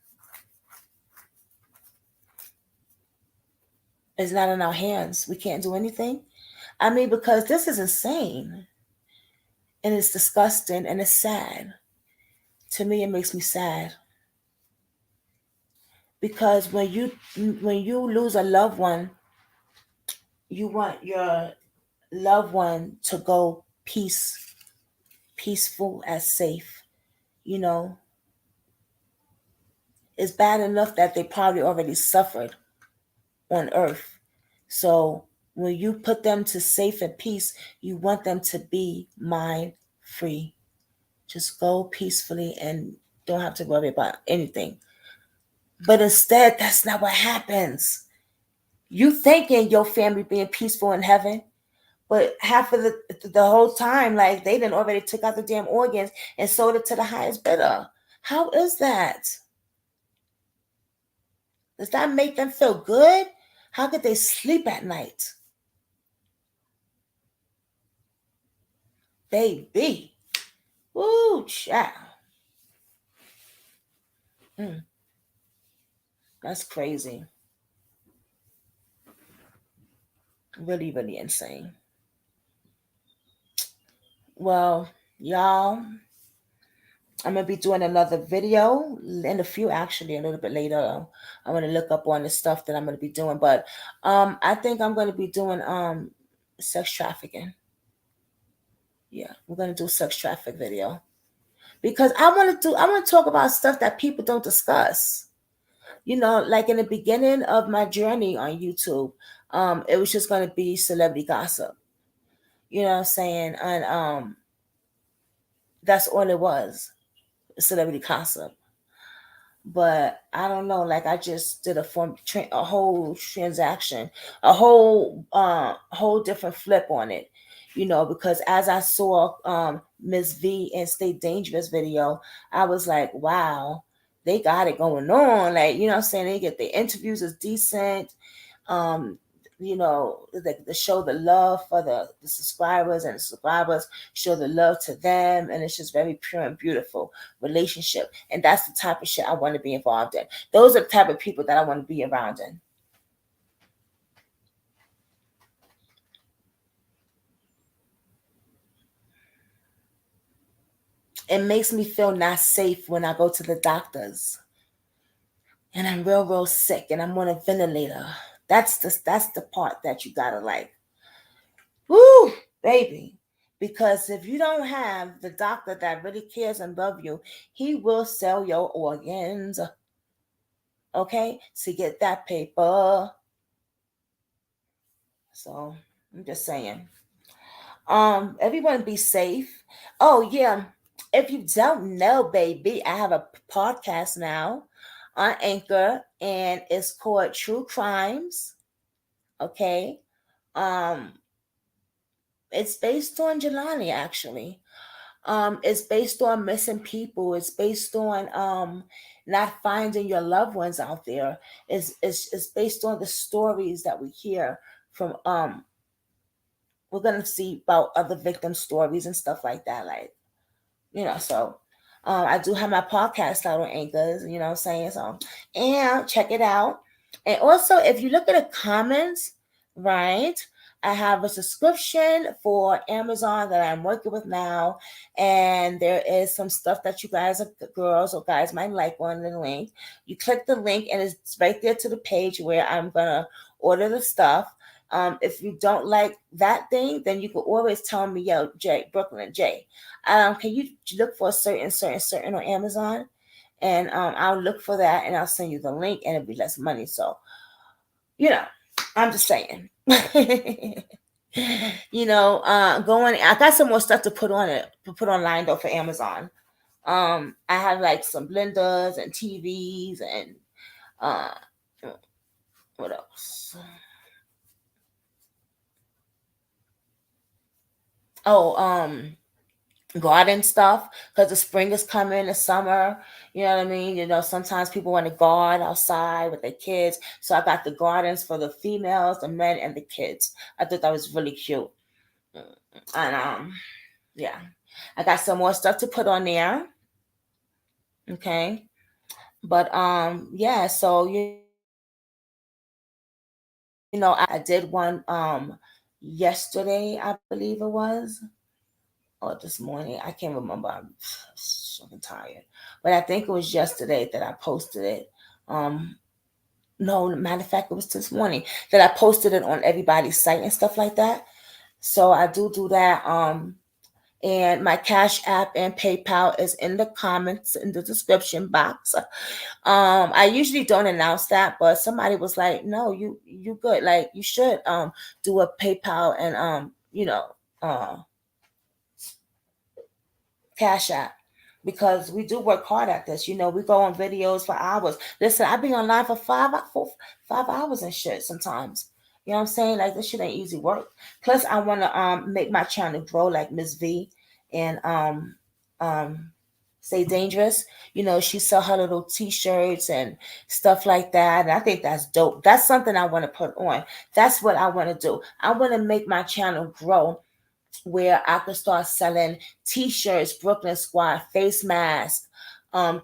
it's not in our hands. We can't do anything. I mean, because this is insane and it's disgusting and it's sad. To me, it makes me sad because when you lose a loved one, you want your loved one to go peaceful as safe. You know, it's bad enough that they probably already suffered on earth. So when you put them to safe and peace, you want them to be mind free. Just go peacefully and don't have to worry about anything. But instead, that's not what happens. You thinking your family being peaceful in heaven, but half of the whole time, like they done already took out the damn organs and sold it to the highest bidder. How is that? Does that make them feel good? How could they sleep at night? Baby. Woo, child. Mm, that's crazy. Really, really insane. Well, y'all, I'm gonna be doing another video in a few, actually, a little bit later. I'm gonna look up on the stuff that I'm gonna be doing, but I think I'm gonna be doing sex trafficking. Yeah, we're gonna do a sex traffic video because I want to talk about stuff that people don't discuss. Like in the beginning of my journey on YouTube, it was just gonna be celebrity gossip. You know what I'm saying? And that's all it was, celebrity gossip. But I don't know. Like I just did a whole transaction, a whole different flip on it. Because as I saw Miss V and Stay Dangerous video, I was like, wow, they got it going on. Like, you know what I'm saying? They get the interviews is decent. um the show the love for the subscribers, and the subscribers show the love to them, and it's just very pure and beautiful relationship. And that's the type of shit I want to be involved in. Those are the type of people that I want to be around in. It makes me feel not safe when I go to the doctors and I'm real sick and I'm on a ventilator. That's the part that you gotta like. Woo, baby. Because if you don't have the doctor that really cares and love you, he will sell your organs, okay, to get that paper. So I'm just saying. Everyone be safe. Oh yeah. If you don't know, baby, I have a podcast now on Anchor, and it's called True Crimes. Okay. Um, It's based on Jelani, actually. It's based on missing people. It's based on not finding your loved ones out there. It's based on the stories that we hear from we're gonna see about other victim stories and stuff like that. Like, so I do have my podcast out on Anchors, you know what I'm saying? So, and check it out. And also, if you look at the comments, right, I have a subscription for Amazon that I'm working with now. And there is some stuff that you guys, girls or guys, might like on the link. You click the link, and it's right there to the page where I'm going to order the stuff. If you don't like that thing, then you can always tell me, yo, Jay, Brooklyn, Jay, can you look for a certain on Amazon? And I'll look for that, and I'll send you the link, and it'll be less money. So, you know, I'm just saying. Going. I got some more stuff to put on it, to put online though for Amazon. I have like some blenders and TVs and uh, what else? Oh, garden stuff, because the spring is coming, the summer, you know what I mean? Sometimes people want to garden outside with their kids, so I got the gardens for the females, the men, and the kids. I thought that was really cute. And yeah, I got some more stuff to put on there. Okay. But yeah, so I did one yesterday, I believe it was, or this morning. I can't remember. I'm so tired. But I think it was yesterday that I posted it. No, matter of fact, it was this morning that I posted it on everybody's site and stuff like that. So I do that. And my Cash App and PayPal is in the comments in the description box. I usually don't announce that, but somebody was like, "No, you good. Like, you should do a PayPal and uh Cash App, because we do work hard at this. We go on videos for hours. Listen, I be online for 5 hours and shit sometimes. You know what I'm saying? Like, this shit ain't easy work. Plus, I want to make my channel grow like Miss V and um Stay Dangerous. She sell her little T-shirts and stuff like that, and I think that's dope. That's something I want to put on. That's what I want to do. I want to make my channel grow where I could start selling T-shirts, Brooklyn Squad, face masks,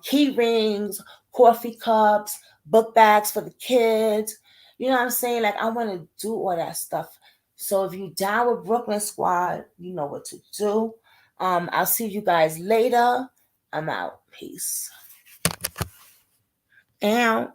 key rings, coffee cups, book bags for the kids. You know what I'm saying? Like, I want to do all that stuff. So if you down with Brooklyn Squad, you know what to do. I'll see you guys later. I'm out. Peace. Out.